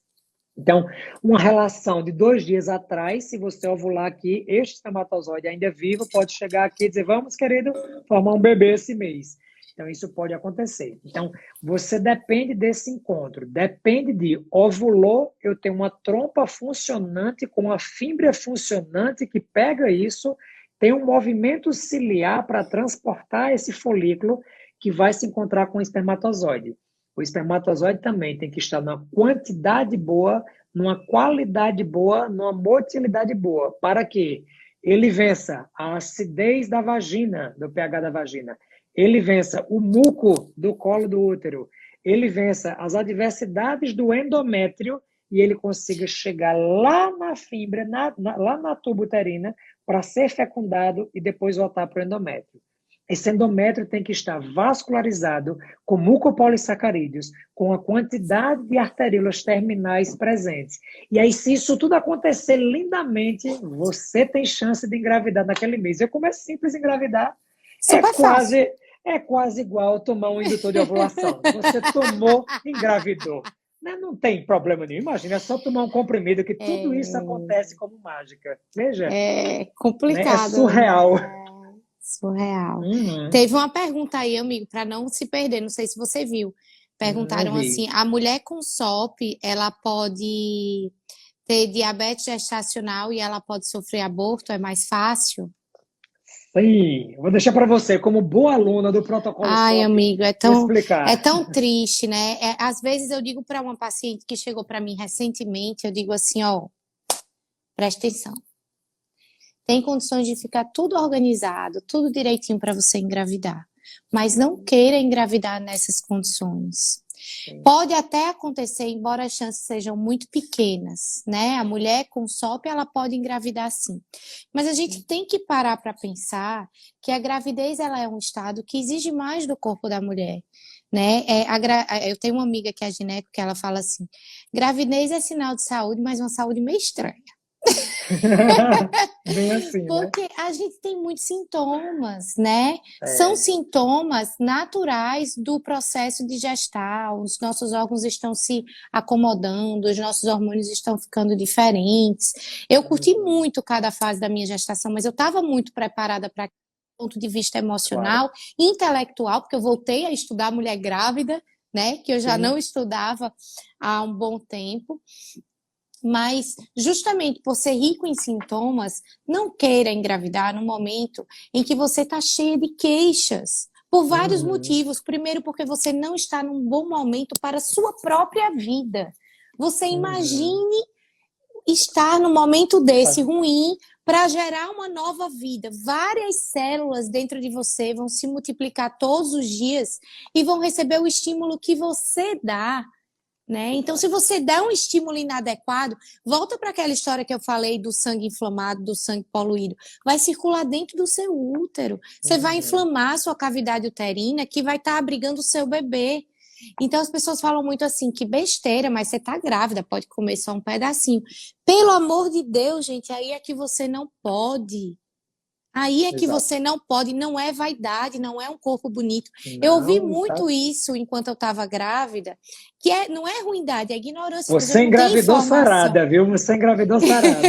Então, uma relação de 2 dias atrás, se você ovular aqui, este espermatozoide ainda vivo pode chegar aqui e dizer, vamos, querido, formar um bebê esse mês. Então, isso pode acontecer. Então, você depende desse encontro. Depende de ovulou, eu tenho uma trompa funcionante com uma fímbria funcionante que pega isso, tem um movimento ciliar para transportar esse folículo que vai se encontrar com o espermatozoide. O espermatozoide também tem que estar numa quantidade boa, numa qualidade boa, numa motilidade boa, para que ele vença a acidez da vagina, do pH da vagina, ele vença o muco do colo do útero, ele vença as adversidades do endométrio e ele consiga chegar lá na fímbria, lá na tuba uterina, para ser fecundado e depois voltar para o endométrio. Esse endométrio tem que estar vascularizado com mucopolissacarídeos, com a quantidade de arteríolas terminais presentes. E aí, se isso tudo acontecer lindamente, você tem chance de engravidar naquele mês. Como é simples engravidar, é quase igual tomar um indutor de ovulação. Você tomou, engravidou. Não tem problema nenhum. Imagina, é só tomar um comprimido que tudo isso acontece como mágica. Veja. É complicado. É surreal. Surreal. Teve uma pergunta aí, amigo, para não se perder, não sei se você viu. Perguntaram assim, a mulher com SOP, ela pode ter diabetes gestacional e ela pode sofrer aborto? É mais fácil? Sim, vou deixar para você, como boa aluna do protocolo Ai, SOP, amigo, é explicar. tão triste, né? Às vezes eu digo para uma paciente que chegou para mim recentemente, eu digo assim, ó, presta atenção. Tem condições de ficar tudo organizado, tudo direitinho para você engravidar. Mas não queira engravidar nessas condições. Sim. Pode até acontecer, embora as chances sejam muito pequenas, né? A mulher com SOP, ela pode engravidar sim. Mas a gente tem que parar para pensar que a gravidez, ela é um estado que exige mais do corpo da mulher. né? Eu tenho uma amiga que é gineco que ela fala assim: gravidez é sinal de saúde, mas uma saúde meio estranha. Bem assim, né? Porque a gente tem muitos sintomas, né? São É, sintomas naturais do processo de gestar. Os nossos órgãos estão se acomodando, os nossos hormônios estão ficando diferentes. Eu curti uhum, muito cada fase da minha gestação, mas eu estava muito preparada para ponto de vista claro. emocional, intelectual, porque eu voltei a estudar mulher grávida, né? Que eu já não Sim, estudava há um bom tempo. Mas, justamente por ser rico em sintomas, não queira engravidar no momento em que você está cheia de queixas, por vários uhum, motivos. Primeiro, porque você não está num bom momento para a sua própria vida. Você uhum. imagine estar num momento desse Tá. ruim para gerar uma nova vida. Várias células dentro de você vão se multiplicar todos os dias e vão receber o estímulo que você dá, né? Então, se você der um estímulo inadequado, volta para aquela história que eu falei do sangue inflamado, do sangue poluído. Vai circular dentro do seu útero. Você vai Uhum. inflamar a sua cavidade uterina, que vai estar abrigando o seu bebê. Então, as pessoas falam muito assim, que besteira, mas você está grávida, pode comer só um pedacinho. Pelo amor de Deus, gente, aí é que você não pode. Aí é que Exato. você não pode, não é vaidade, não é um corpo bonito. Eu ouvi Não, tá. muito isso enquanto eu estava grávida, que não é ruindade, é ignorância, as pessoas Você não têm engravidou informação. sarada, viu? Você engravidou sarada.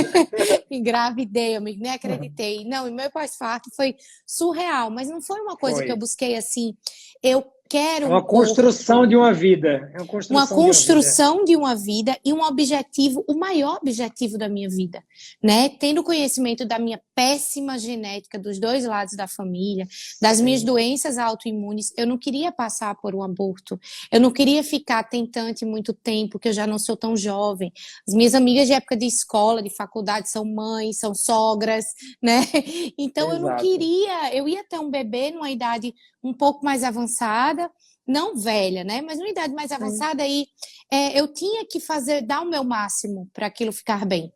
Engravidei, amigo, nem acreditei. Não, e meu pós-parto foi surreal, mas não foi uma coisa que eu Foi. busquei assim, eu É quero um uma construção corpo, de uma vida. É uma uma construção de uma vida. construção de uma vida e um objetivo, o maior objetivo da minha vida, né? Tendo conhecimento da minha péssima genética dos dois lados da família, das minhas Sim. doenças autoimunes, eu não queria passar por um aborto. Eu não queria ficar tentante muito tempo, que eu já não sou tão jovem. As minhas amigas de época de escola, de faculdade, são mães, são sogras, né? Então eu não Exato. queria, eu ia ter um bebê numa idade um pouco mais avançada, não velha, né? Mas numa idade mais Sim. avançada aí, eu tinha que fazer, dar o meu máximo para aquilo ficar bem.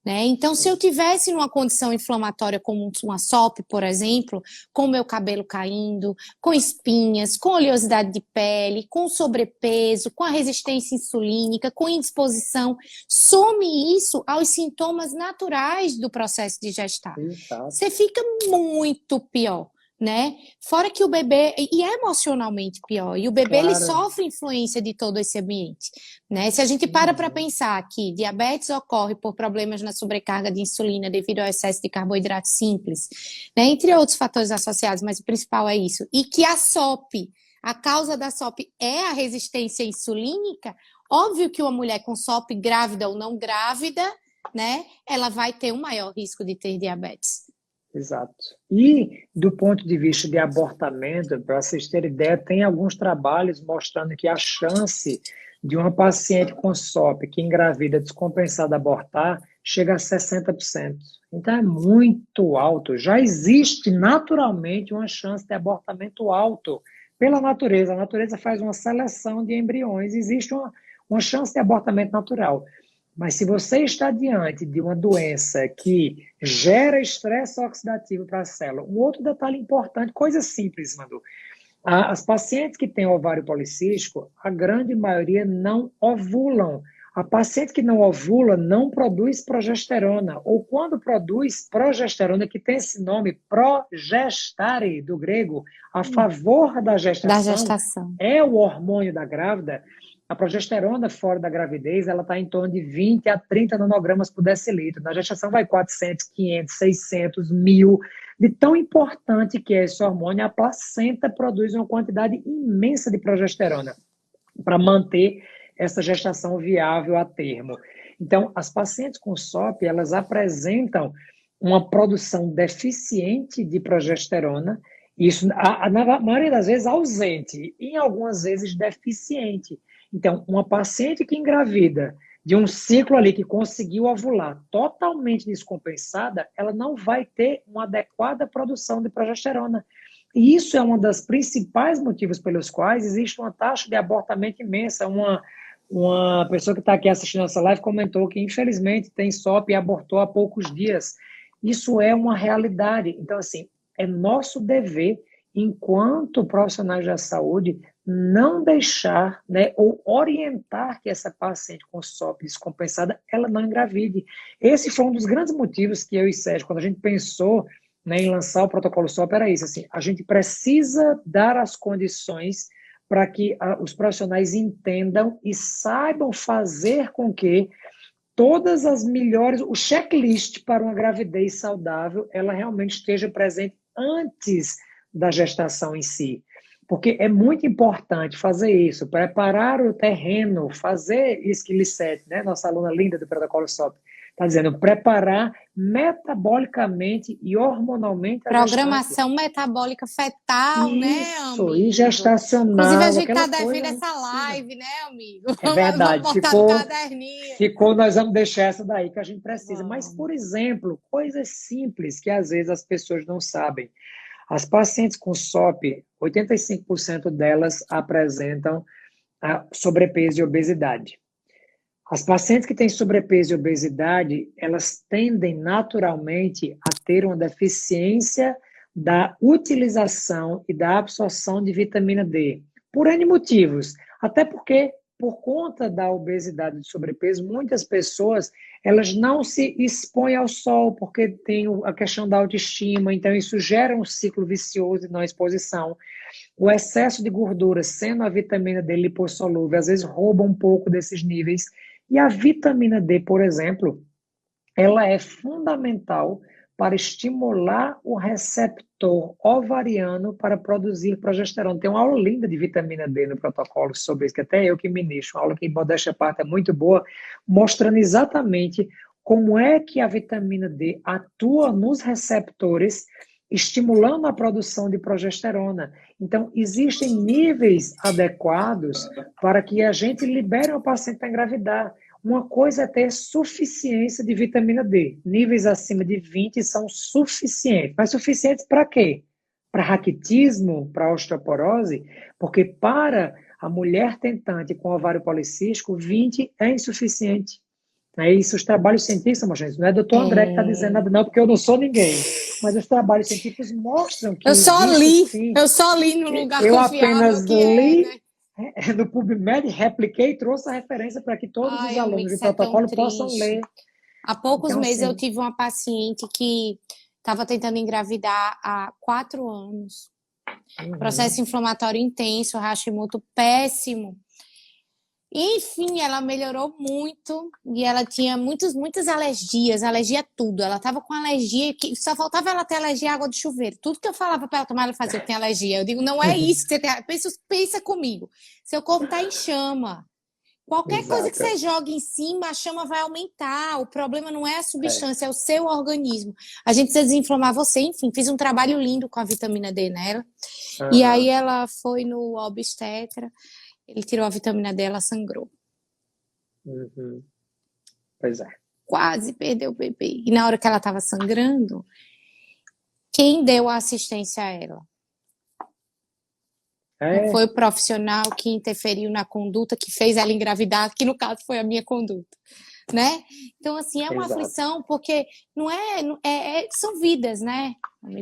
Né? Então, se eu Sim. tivesse numa condição inflamatória como uma SOP, por exemplo, com o meu cabelo caindo, com espinhas, com oleosidade de pele, com sobrepeso, com a resistência insulínica, com indisposição, some isso aos sintomas naturais do processo de gestar. Exato. Você fica muito pior, né? Fora que o bebê, e é emocionalmente pior, e o bebê ele Claro. sofre influência de todo esse ambiente, né? Se a gente para Uhum. pensar que diabetes ocorre por problemas na sobrecarga de insulina devido ao excesso de carboidrato simples, né? Entre outros fatores associados, mas o principal é isso, e que a causa da SOP é a resistência insulínica, óbvio que uma mulher com SOP grávida ou não grávida, né? Ela vai ter um maior risco de ter diabetes. Exato. E, do ponto de vista de abortamento, para vocês terem ideia, tem alguns trabalhos mostrando que a chance de uma paciente com SOP que engravida descompensada abortar chega a 60%. Então é muito alto. Já existe naturalmente uma chance de abortamento alto pela natureza. A natureza faz uma seleção de embriões, existe uma chance de abortamento natural. Mas se você está diante de uma doença que gera estresse oxidativo para a célula, um outro detalhe importante, coisa simples, Manu. As pacientes que têm ovário policístico, a grande maioria não ovulam. A paciente que não ovula não produz progesterona, ou quando produz progesterona, que tem esse nome progestare, do grego, a favor da Da gestação, gestação. é o hormônio da grávida. A progesterona fora da gravidez, ela está em torno de 20 a 30 nanogramas por decilitro. Na gestação vai 400, 500, 600, 1000. De tão importante que é esse hormônio, a placenta produz uma quantidade imensa de progesterona para manter essa gestação viável a termo. Então, as pacientes com SOP, elas apresentam uma produção deficiente de progesterona, isso na maioria das vezes ausente, e em algumas vezes deficiente. Então, uma paciente que engravida de um ciclo ali que conseguiu ovular totalmente descompensada, ela não vai ter uma adequada produção de progesterona. E isso é um dos principais motivos pelos quais existe uma taxa de abortamento imensa. Uma pessoa que está aqui assistindo essa live comentou que, infelizmente, tem SOP e abortou há poucos dias. Isso é uma realidade. Então, assim, é nosso dever, enquanto profissionais da saúde, não deixar, né, ou orientar que essa paciente com SOP descompensada, ela não engravide. Esse foi um dos grandes motivos que eu e Sérgio, quando a gente pensou, né, em lançar o protocolo SOP, era isso, assim, a gente precisa dar as condições para que os profissionais entendam e saibam fazer com que todas as melhores, o checklist para uma gravidez saudável, ela realmente esteja presente antes da gestação em si. Porque é muito importante fazer isso, preparar o terreno, fazer isso que Lissete, né, nossa aluna linda do protocolo SOP, está dizendo, preparar metabolicamente e hormonalmente a gestante. Programação metabólica fetal, né, Isso, e amigo? Inclusive, a gestacional, gente aquela tá coisa devendo não essa precisa. live, né, amigo? É Vamos verdade, botar no caderninho. nós vamos deixar essa daí que a gente precisa. Mas, Vamos. por exemplo, coisas simples que às vezes as pessoas não sabem. As pacientes com SOP, 85% delas apresentam sobrepeso e obesidade. As pacientes que têm sobrepeso e obesidade, elas tendem naturalmente a ter uma deficiência da utilização e da absorção de vitamina D, por N motivos. Até porque, por conta da obesidade e do sobrepeso, muitas pessoas elas não se expõem ao sol, porque tem a questão da autoestima, então isso gera um ciclo vicioso de não exposição. O excesso de gordura, sendo a vitamina D lipossolúvel, às vezes rouba um pouco desses níveis. E a vitamina D, por exemplo, ela é fundamental para estimular o receptor ovariano para produzir progesterona. Tem uma aula linda de vitamina D no protocolo sobre isso, que até eu que ministro, uma aula que, em modéstia à parte, é muito boa, mostrando exatamente como é que a vitamina D atua nos receptores, estimulando a produção de progesterona. Então, existem níveis adequados para que a gente libere o paciente para engravidar. Uma coisa é ter suficiência de vitamina D. Níveis acima de 20 são suficientes. Mas suficientes para quê? Para raquitismo, para osteoporose? Porque para a mulher tentante com ovário policístico, 20 é insuficiente. É isso, os trabalhos científicos mostram isso. Não é doutor André que está dizendo nada, não, porque eu não sou ninguém. Mas os trabalhos científicos mostram que existe sim. Eu só li no lugar Eu confiável apenas que é, li né? no PubMed, repliquei e trouxe a referência para que todos os Ai, amigo, alunos de isso é tão protocolo possam triste. ler. Há poucos Então, meses eu assim, tive uma paciente que estava tentando engravidar há 4 anos. Processo inflamatório intenso, Hashimoto péssimo. Enfim, ela melhorou muito e ela tinha muitas alergias, alergia a tudo. Ela estava com alergia, que só faltava ela ter alergia à água de chuveiro. Tudo que eu falava para ela tomar, ela fazia, eu tenho alergia. Eu digo, não é isso que você tem. Pensa comigo. Seu corpo está em chama. Qualquer coisa que exato. você joga em cima, a chama vai aumentar. O problema não é a É. substância, é o seu organismo. A gente precisa desinflamar você. Enfim, fiz um trabalho lindo com a vitamina D nela. E aí ela foi no obstetra, ele tirou a vitamina D, ela sangrou. Pois é. Quase perdeu o bebê. E na hora que ela estava sangrando, quem deu a assistência a ela? Não foi o profissional que interferiu na conduta, que fez ela engravidar, que no caso foi a minha conduta, né? Então, assim, é uma Exato. aflição, porque são vidas, né?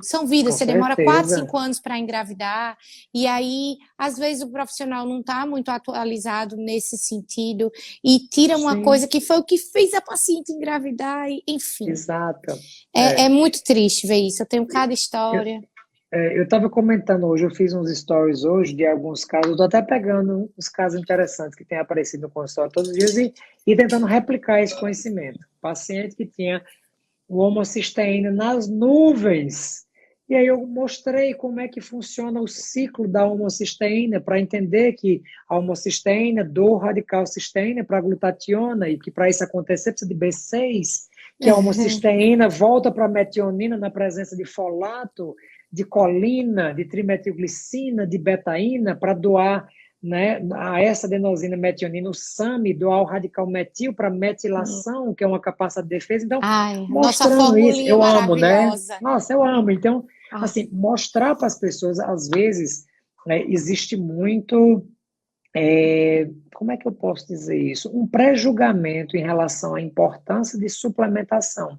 São vidas, Com você demora certeza. 4, 5 anos para engravidar, e aí, às vezes, o profissional não está muito atualizado nesse sentido, e tira uma Sim. coisa que foi o que fez a paciente engravidar, enfim. Exato. É muito triste ver isso, eu tenho cada história. Eu estava comentando hoje, eu fiz uns stories hoje de alguns casos, eu estou até pegando uns casos interessantes que têm aparecido no consultório todos os dias e tentando replicar esse conhecimento. Paciente que tinha o homocisteína nas nuvens. E aí eu mostrei como é que funciona o ciclo da homocisteína para entender que a homocisteína do radical cisteína para a glutationa e que para isso acontecer precisa de B6, que a homocisteína volta para a metionina na presença de folato, de colina, de trimetilglicina, de betaína para doar, né, a essa adenosina metionina, o SAMe, doar o radical metil para metilação, que é uma capacidade de defesa. Então, Nossa mostrando isso, formulinha eu amo, né? maravilhosa. Nossa, eu amo. Então, assim, mostrar para as pessoas, às vezes, né, existe muito, como é que eu posso dizer isso? Um pré-julgamento em relação à importância de suplementação.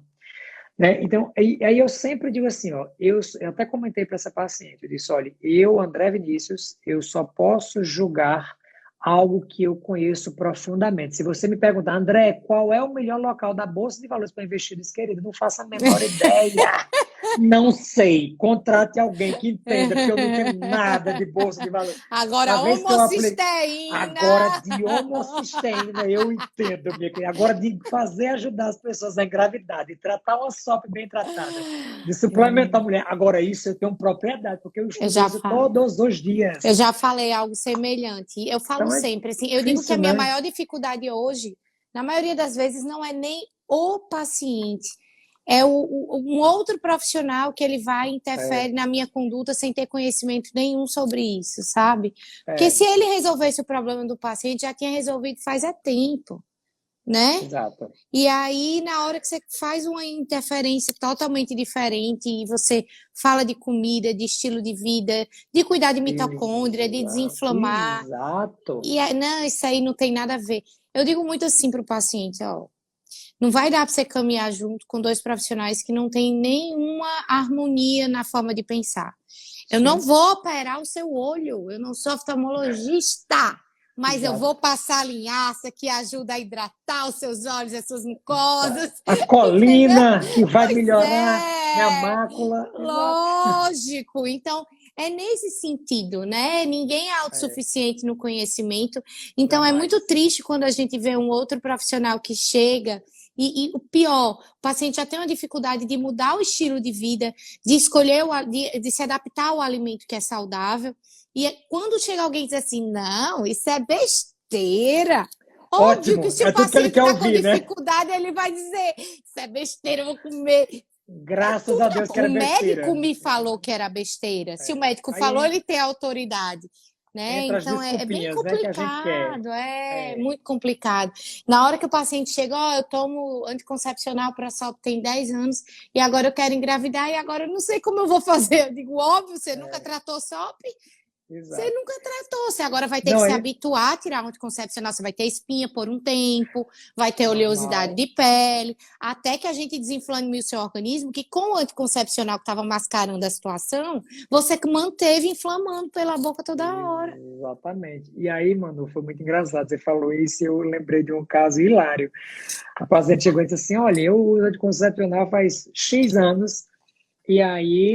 né? Então, aí eu sempre digo assim, ó, eu até comentei para essa paciente, eu disse, olha, eu, André Vinícius, eu só posso julgar algo que eu conheço profundamente. Se você me perguntar, André, qual é o melhor local da Bolsa de Valores para investir nisso, querido? Não faço a menor ideia. Não sei. Contrate alguém que entenda, porque eu não entendo nada de Bolsa de Valores. Agora, Na vez que eu apliquei, homocisteína! agora de homocisteína eu entendo, minha querida. Agora de fazer ajudar as pessoas a engravidar, de tratar uma SOP bem tratada, de suplementar a mulher. Agora isso eu tenho propriedade, porque eu Eu estudo já isso falo. todos os Eu dias. já falei algo semelhante. Eu falo Então é sempre assim, eu digo que a difícil, minha né? maior dificuldade hoje, na maioria das vezes, não é nem o paciente, é um outro profissional que ele vai e É, interfere na minha conduta sem ter conhecimento nenhum sobre isso, sabe? Porque é, se ele resolvesse o problema do paciente, já tinha resolvido faz tempo, né? exato. E aí, na hora que você faz uma interferência totalmente diferente, e você fala de comida, de estilo de vida, de cuidar de mitocôndria, de Exato, desinflamar, exato. não, isso aí não tem nada a ver. Eu digo muito assim para o paciente, ó, não vai dar para você caminhar junto com dois profissionais que não têm nenhuma harmonia na forma de pensar. Eu não Sim, vou operar o seu olho, eu não sou oftalmologista, mas eu exato. vou passar a linhaça que ajuda a hidratar os seus olhos, as suas mucosas, A entendeu? colina que vai Pois melhorar minha é, mácula. Exato. lógico. Então, é nesse sentido, né? Ninguém é É, autossuficiente no conhecimento. Então, é muito jamais. triste quando a gente vê um outro profissional que chega. E o pior, o paciente já tem uma dificuldade de mudar o estilo de vida, de escolher, de se adaptar ao alimento que é saudável. E quando chega alguém e diz assim, não, isso é besteira. Óbvio que Ótimo. se o É tudo que ele paciente quer está com ouvir, né? dificuldade, ele vai dizer, isso é besteira, eu vou comer. É Graças tudo a Deus que o era médico besteira. me falou que era besteira. Se o É. médico falou, Aí ele tem autoridade, né? entra as Então é bem desculpinhas, né, que a gente quer. complicado, é É, muito complicado. Na hora que o paciente chega, ó, eu tomo anticoncepcional para só tem 10 anos e agora eu quero engravidar e agora eu não sei como eu vou fazer. Eu digo, óbvio, você nunca é, tratou SOP? Você exato. nunca tratou, você agora vai ter que Não, se é habituar a tirar um anticoncepcional, você vai ter espinha por um tempo, vai ter oleosidade normal. de pele, até que a gente desinflame o seu organismo, que com o anticoncepcional que estava mascarando a situação, você que manteve inflamando pela boca toda hora. Exatamente. E aí, mano, foi muito engraçado. Você falou isso e eu lembrei de um caso hilário. A paciente chegou e disse assim: olha, eu uso anticoncepcional faz X anos, e aí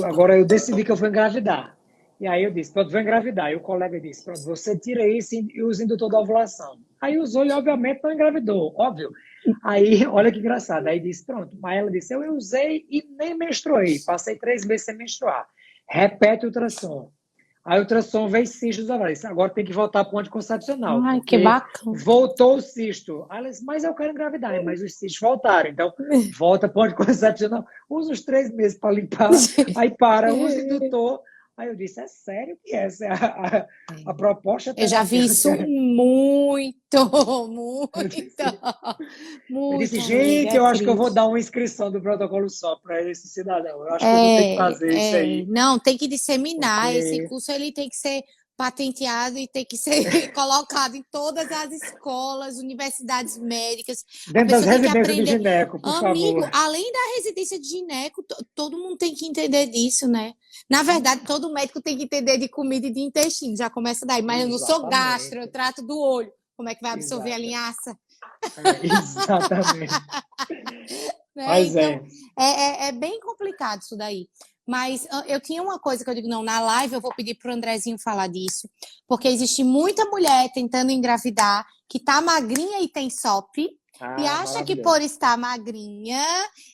agora eu decidi que eu vou engravidar. E aí eu disse: pronto, vou engravidar. E o colega disse: pronto, você tira isso e usa indutor da ovulação. Aí usou e, obviamente, não engravidou, óbvio. Aí, olha que engraçado. Aí disse: pronto. Mas ela disse: eu usei e nem menstruei. Passei 3 meses sem menstruar. Repete o ultrassom. Aí o ultrassom veio cistos ovários. Agora tem que voltar para o anticoncepcional, Ai, que porque bacana. voltou o cisto. Aí ela disse, mas eu quero engravidar, mas os cistos voltaram. Então, volta para o anticoncepcional. Usa os 3 meses para limpar, aí para, usa indutor. Aí eu disse, é sério que essa é a proposta Eu já vi isso terapêutica? muito, Eu muito, disse, eu disse, muito, amiga, gente, é eu acho que eu vou triste. dar uma inscrição do protocolo só para esse cidadão. Eu acho que eu vou ter que fazer isso aí, Não, tem que disseminar. Esse porque curso ele tem que ser patenteado e tem que ser colocado em todas as escolas, universidades médicas. A dentro das pessoa tem que residências de aprender. gineco, por Amigo, favor. além da residência de gineco, todo mundo tem que entender disso, né? Na verdade, todo médico tem que entender de comida e de intestino, já começa daí. Mas eu não sou gastro, eu Exatamente. trato do olho. Como é que vai absorver a Exato. linhaça? Exatamente. Né? Mas Então, é. é bem complicado isso daí. Mas eu tinha uma coisa que eu digo, não, na live eu vou pedir para o Andrezinho falar disso, porque existe muita mulher tentando engravidar que tá magrinha e tem SOP, e Ah, acha que por maravilhoso. estar magrinha,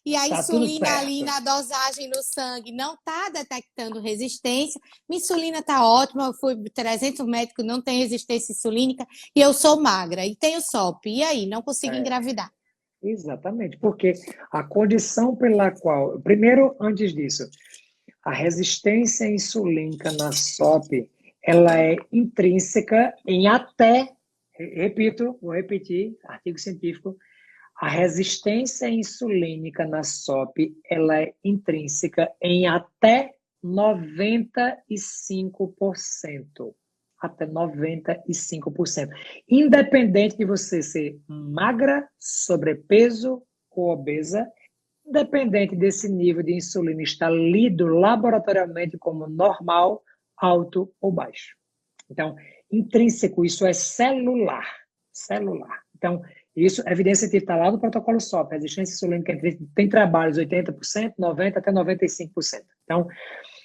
e a Tá tudo insulina ali certo. na dosagem no sangue não tá detectando resistência, minha insulina tá ótima, eu fui 300 médicos, não tem resistência insulínica, e eu sou magra, e tenho SOP, e aí, não consigo É, engravidar. exatamente. Porque a condição pela qual. Primeiro, antes disso, a resistência insulínica na SOP, ela é intrínseca em até. Repito, vou repetir, artigo científico. A resistência insulínica na SOP, ela é intrínseca em até 95%. Até 95%. Independente de você ser magra, sobrepeso ou obesa, independente desse nível de insulina estar lido laboratoriamente como normal, alto ou baixo. Então, intrínseco, isso é celular. Celular. Então, isso, a evidência científica está lá no protocolo SOP, a resistência insulínica tem trabalhos 80%, 90% até 95%. Então,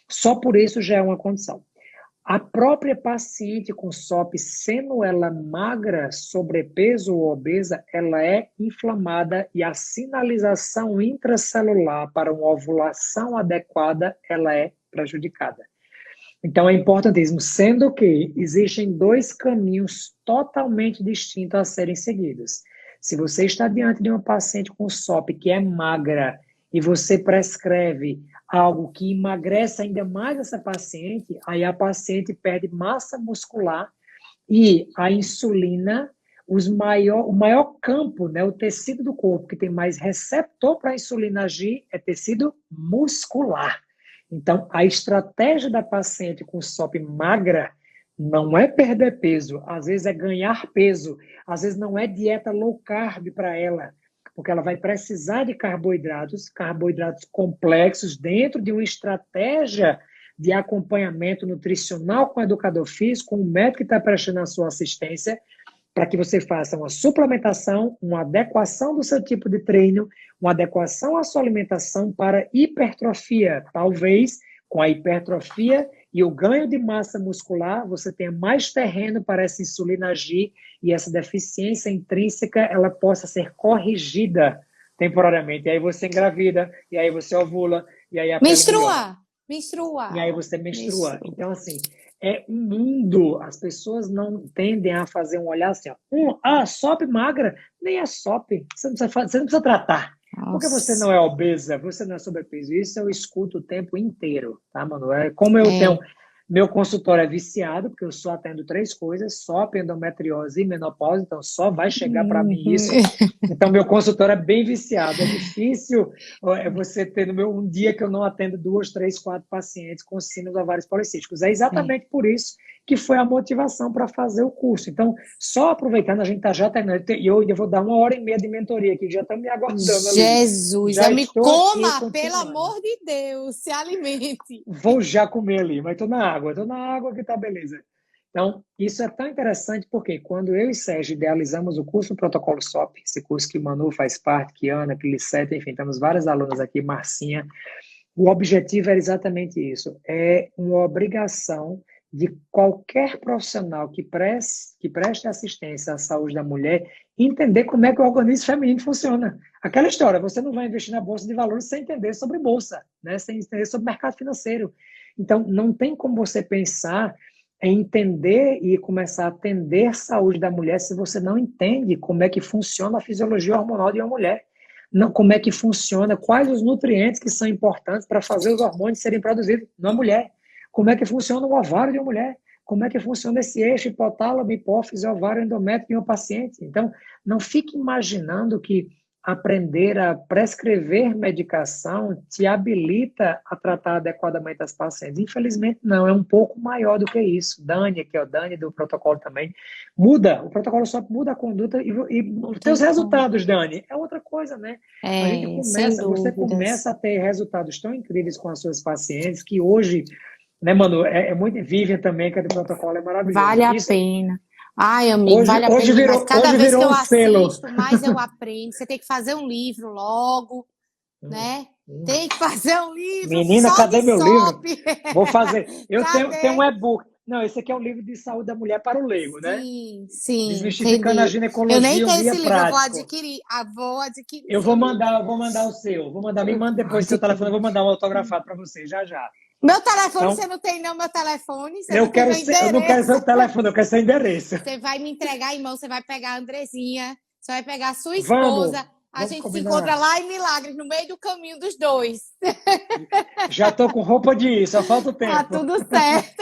só por isso já é uma condição. A própria paciente com SOP, sendo ela magra, sobrepeso ou obesa, ela é inflamada e a sinalização intracelular para uma ovulação adequada, ela é prejudicada. Então é importantíssimo, sendo que existem dois caminhos totalmente distintos a serem seguidos. Se você está diante de uma paciente com SOP que é magra e você prescreve algo que emagrece ainda mais essa paciente, aí a paciente perde massa muscular e a insulina, o maior campo, né, o tecido do corpo que tem mais receptor para a insulina agir é tecido muscular. Então, a estratégia da paciente com SOP magra não é perder peso, às vezes é ganhar peso, às vezes não é dieta low carb para ela, porque ela vai precisar de carboidratos complexos dentro de uma estratégia de acompanhamento nutricional com o educador físico, com o médico que está prestando a sua assistência, para que você faça uma suplementação, uma adequação do seu tipo de treino, uma adequação à sua alimentação para hipertrofia. Talvez com a hipertrofia e o ganho de massa muscular, você tenha mais terreno para essa insulina agir e essa deficiência intrínseca ela possa ser corrigida temporariamente. E aí você engravida, e aí você ovula, e aí a pele melhora. Menstrua. E aí você menstrua. Então, assim, é um mundo. As pessoas não tendem a fazer um olhar assim, ó. SOP magra, nem é SOP. Você não precisa tratar. Nossa. Porque você não é obesa, você não é sobrepeso. Isso eu escuto o tempo inteiro, tá, mano? Como eu tenho... Meu consultório é viciado, porque eu só atendo 3 coisas, SOP, endometriose e menopausa, então só vai chegar para mim isso. Então, meu consultório é bem viciado. É difícil você ter um dia que eu não atendo 2, 3, 4 pacientes com síndrome dos ovários policísticos. É exatamente por isso que foi a motivação para fazer o curso. Então, só aproveitando, a gente está já terminando, e eu vou dar 1h30 de mentoria aqui, já estão me aguardando ali. Jesus, já me coma, pelo amor de Deus, se alimente. Vou já comer ali, mas estou na água que tá beleza. Então, isso é tão interessante porque quando eu e Sérgio idealizamos o curso do Protocolo SOP, esse curso que o Manu faz parte, que Ana, que Lissete, enfim, temos várias alunas aqui, Marcinha, o objetivo era exatamente isso, é uma obrigação de qualquer profissional que preste assistência à saúde da mulher entender como é que o organismo feminino funciona. Aquela história, você não vai investir na bolsa de valores sem entender sobre bolsa, né? Sem entender sobre mercado financeiro. Então, não tem como você pensar em entender e começar a atender a saúde da mulher se você não entende como é que funciona a fisiologia hormonal de uma mulher. Não, como é que funciona, quais os nutrientes que são importantes para fazer os hormônios serem produzidos na mulher. Como é que funciona o ovário de uma mulher? Como é que funciona esse eixo hipotálamo, hipófise, ovário, endométrio de uma paciente? Então, não fique imaginando que aprender a prescrever medicação te habilita a tratar adequadamente as pacientes. Infelizmente, não. É um pouco maior do que isso. Dani, que é o Dani do protocolo também, muda. O protocolo só muda a conduta e tem os resultados, Dani. É outra coisa, né? A gente você começa a ter resultados tão incríveis com as suas pacientes que hoje... Né, Manu? É muito Vivian também, que é do protocolo, é maravilhoso. Vale a pena. Ai, amigo, vale a pena. Mas cada vez que eu assisto, mais eu aprendo. Você tem que fazer um livro logo, né? Tem que fazer um livro. Menina, cadê meu livro? Vou fazer. Eu tenho um e-book. Não, esse aqui é um livro de saúde da mulher para o leigo, né? Sim. Desmistificando a ginecologia. Eu nem tenho esse livro, prático. eu vou adquirir. Eu vou mandar o seu. Me manda depois seu telefone, eu vou mandar um autografado para você, já. Meu telefone então, você não tem, não, meu telefone? Eu não quero seu telefone, eu quero seu endereço. Você vai me entregar, irmão, você vai pegar a Andrezinha, você vai pegar a sua esposa. A gente combinar. Se encontra lá em Milagres, no meio do caminho dos dois. Já tô com roupa de ir, só falta o tempo. Tá tudo certo.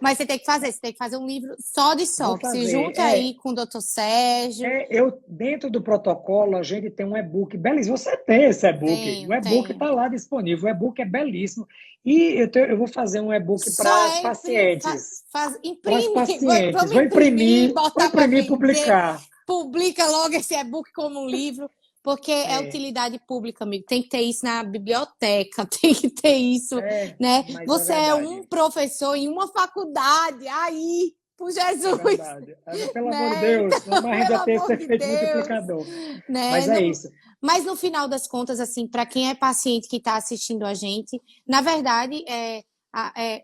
Mas você tem que fazer um livro só de SOP. Se junta aí com o Dr. Sérgio. Dentro do protocolo, a gente tem um e-book belíssimo. Você tem esse e-book. O e-book está lá disponível. O e-book é belíssimo. E eu vou fazer um e-book para as pacientes. Imprime. Vou imprimir, publicar. Publica logo esse e-book como um livro. Porque é utilidade pública, amigo. Tem que ter isso na biblioteca, tem que ter isso, né? Mas Você é é verdade. um professor em uma faculdade, aí, por Jesus, É verdade. Pelo né? amor de Deus, Então, vamos já ter esse amor de efeito Deus, multiplicador. né? Mas é isso. Mas no final das contas, assim, para quem é paciente que está assistindo a gente, na verdade,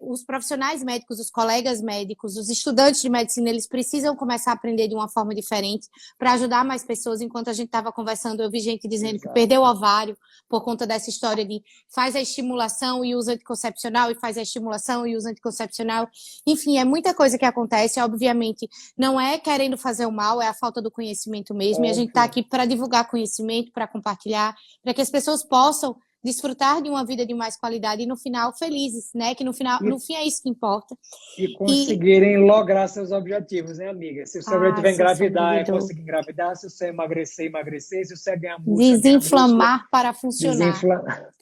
os profissionais médicos, os colegas médicos, os estudantes de medicina, eles precisam começar a aprender de uma forma diferente para ajudar mais pessoas. Enquanto a gente estava conversando, eu vi gente dizendo que perdeu o ovário por conta dessa história de faz a estimulação e usa anticoncepcional, e faz a estimulação e usa anticoncepcional. Enfim, é muita coisa que acontece. Obviamente, não é querendo fazer o mal, é a falta do conhecimento mesmo. E a gente está aqui para divulgar conhecimento, para compartilhar, para que as pessoas possam desfrutar de uma vida de mais qualidade e no final felizes, né? Que no fim é isso que importa. E conseguirem lograr seus objetivos, né, amiga? Se o seu objetivo é engravidar, é conseguir engravidar. Se você emagrecer, se você ganhar músculo, desinflamar para funcionar.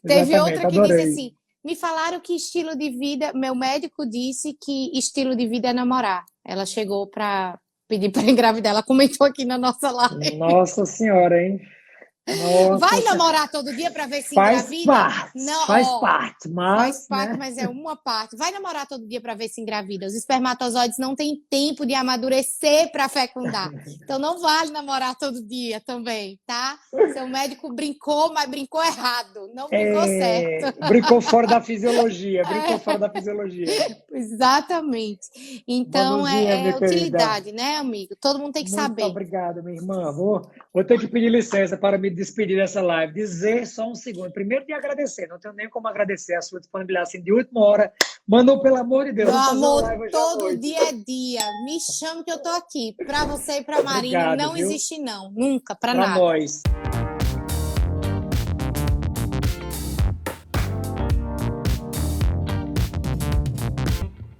Teve outra que disse assim, me falaram que estilo de vida, meu médico disse que estilo de vida é namorar. Ela chegou para pedir para engravidar, ela comentou aqui na nossa live. Nossa Senhora, hein? Nossa, vai namorar todo dia para ver se engravida? Faz parte, mas é uma parte. Vai namorar todo dia para ver se engravida. Os espermatozoides não têm tempo de amadurecer para fecundar. Então não vale namorar todo dia também, tá? Seu médico brincou, mas brincou errado. Não brincou certo. Brincou fora da fisiologia. Exatamente. Então é utilidade, né, amigo? Todo mundo tem que saber. Muito obrigado, minha irmã. Vou ter que pedir licença para me despedir dessa live. Dizer só um segundo. Primeiro, de agradecer. Não tenho nem como agradecer a sua disponibilidade assim, de última hora. Manu, pelo amor de Deus. Meu amor, todo dia é dia. Me chame que eu tô aqui. Para você e para Marina, não existe não. Nunca, para nada. Nós.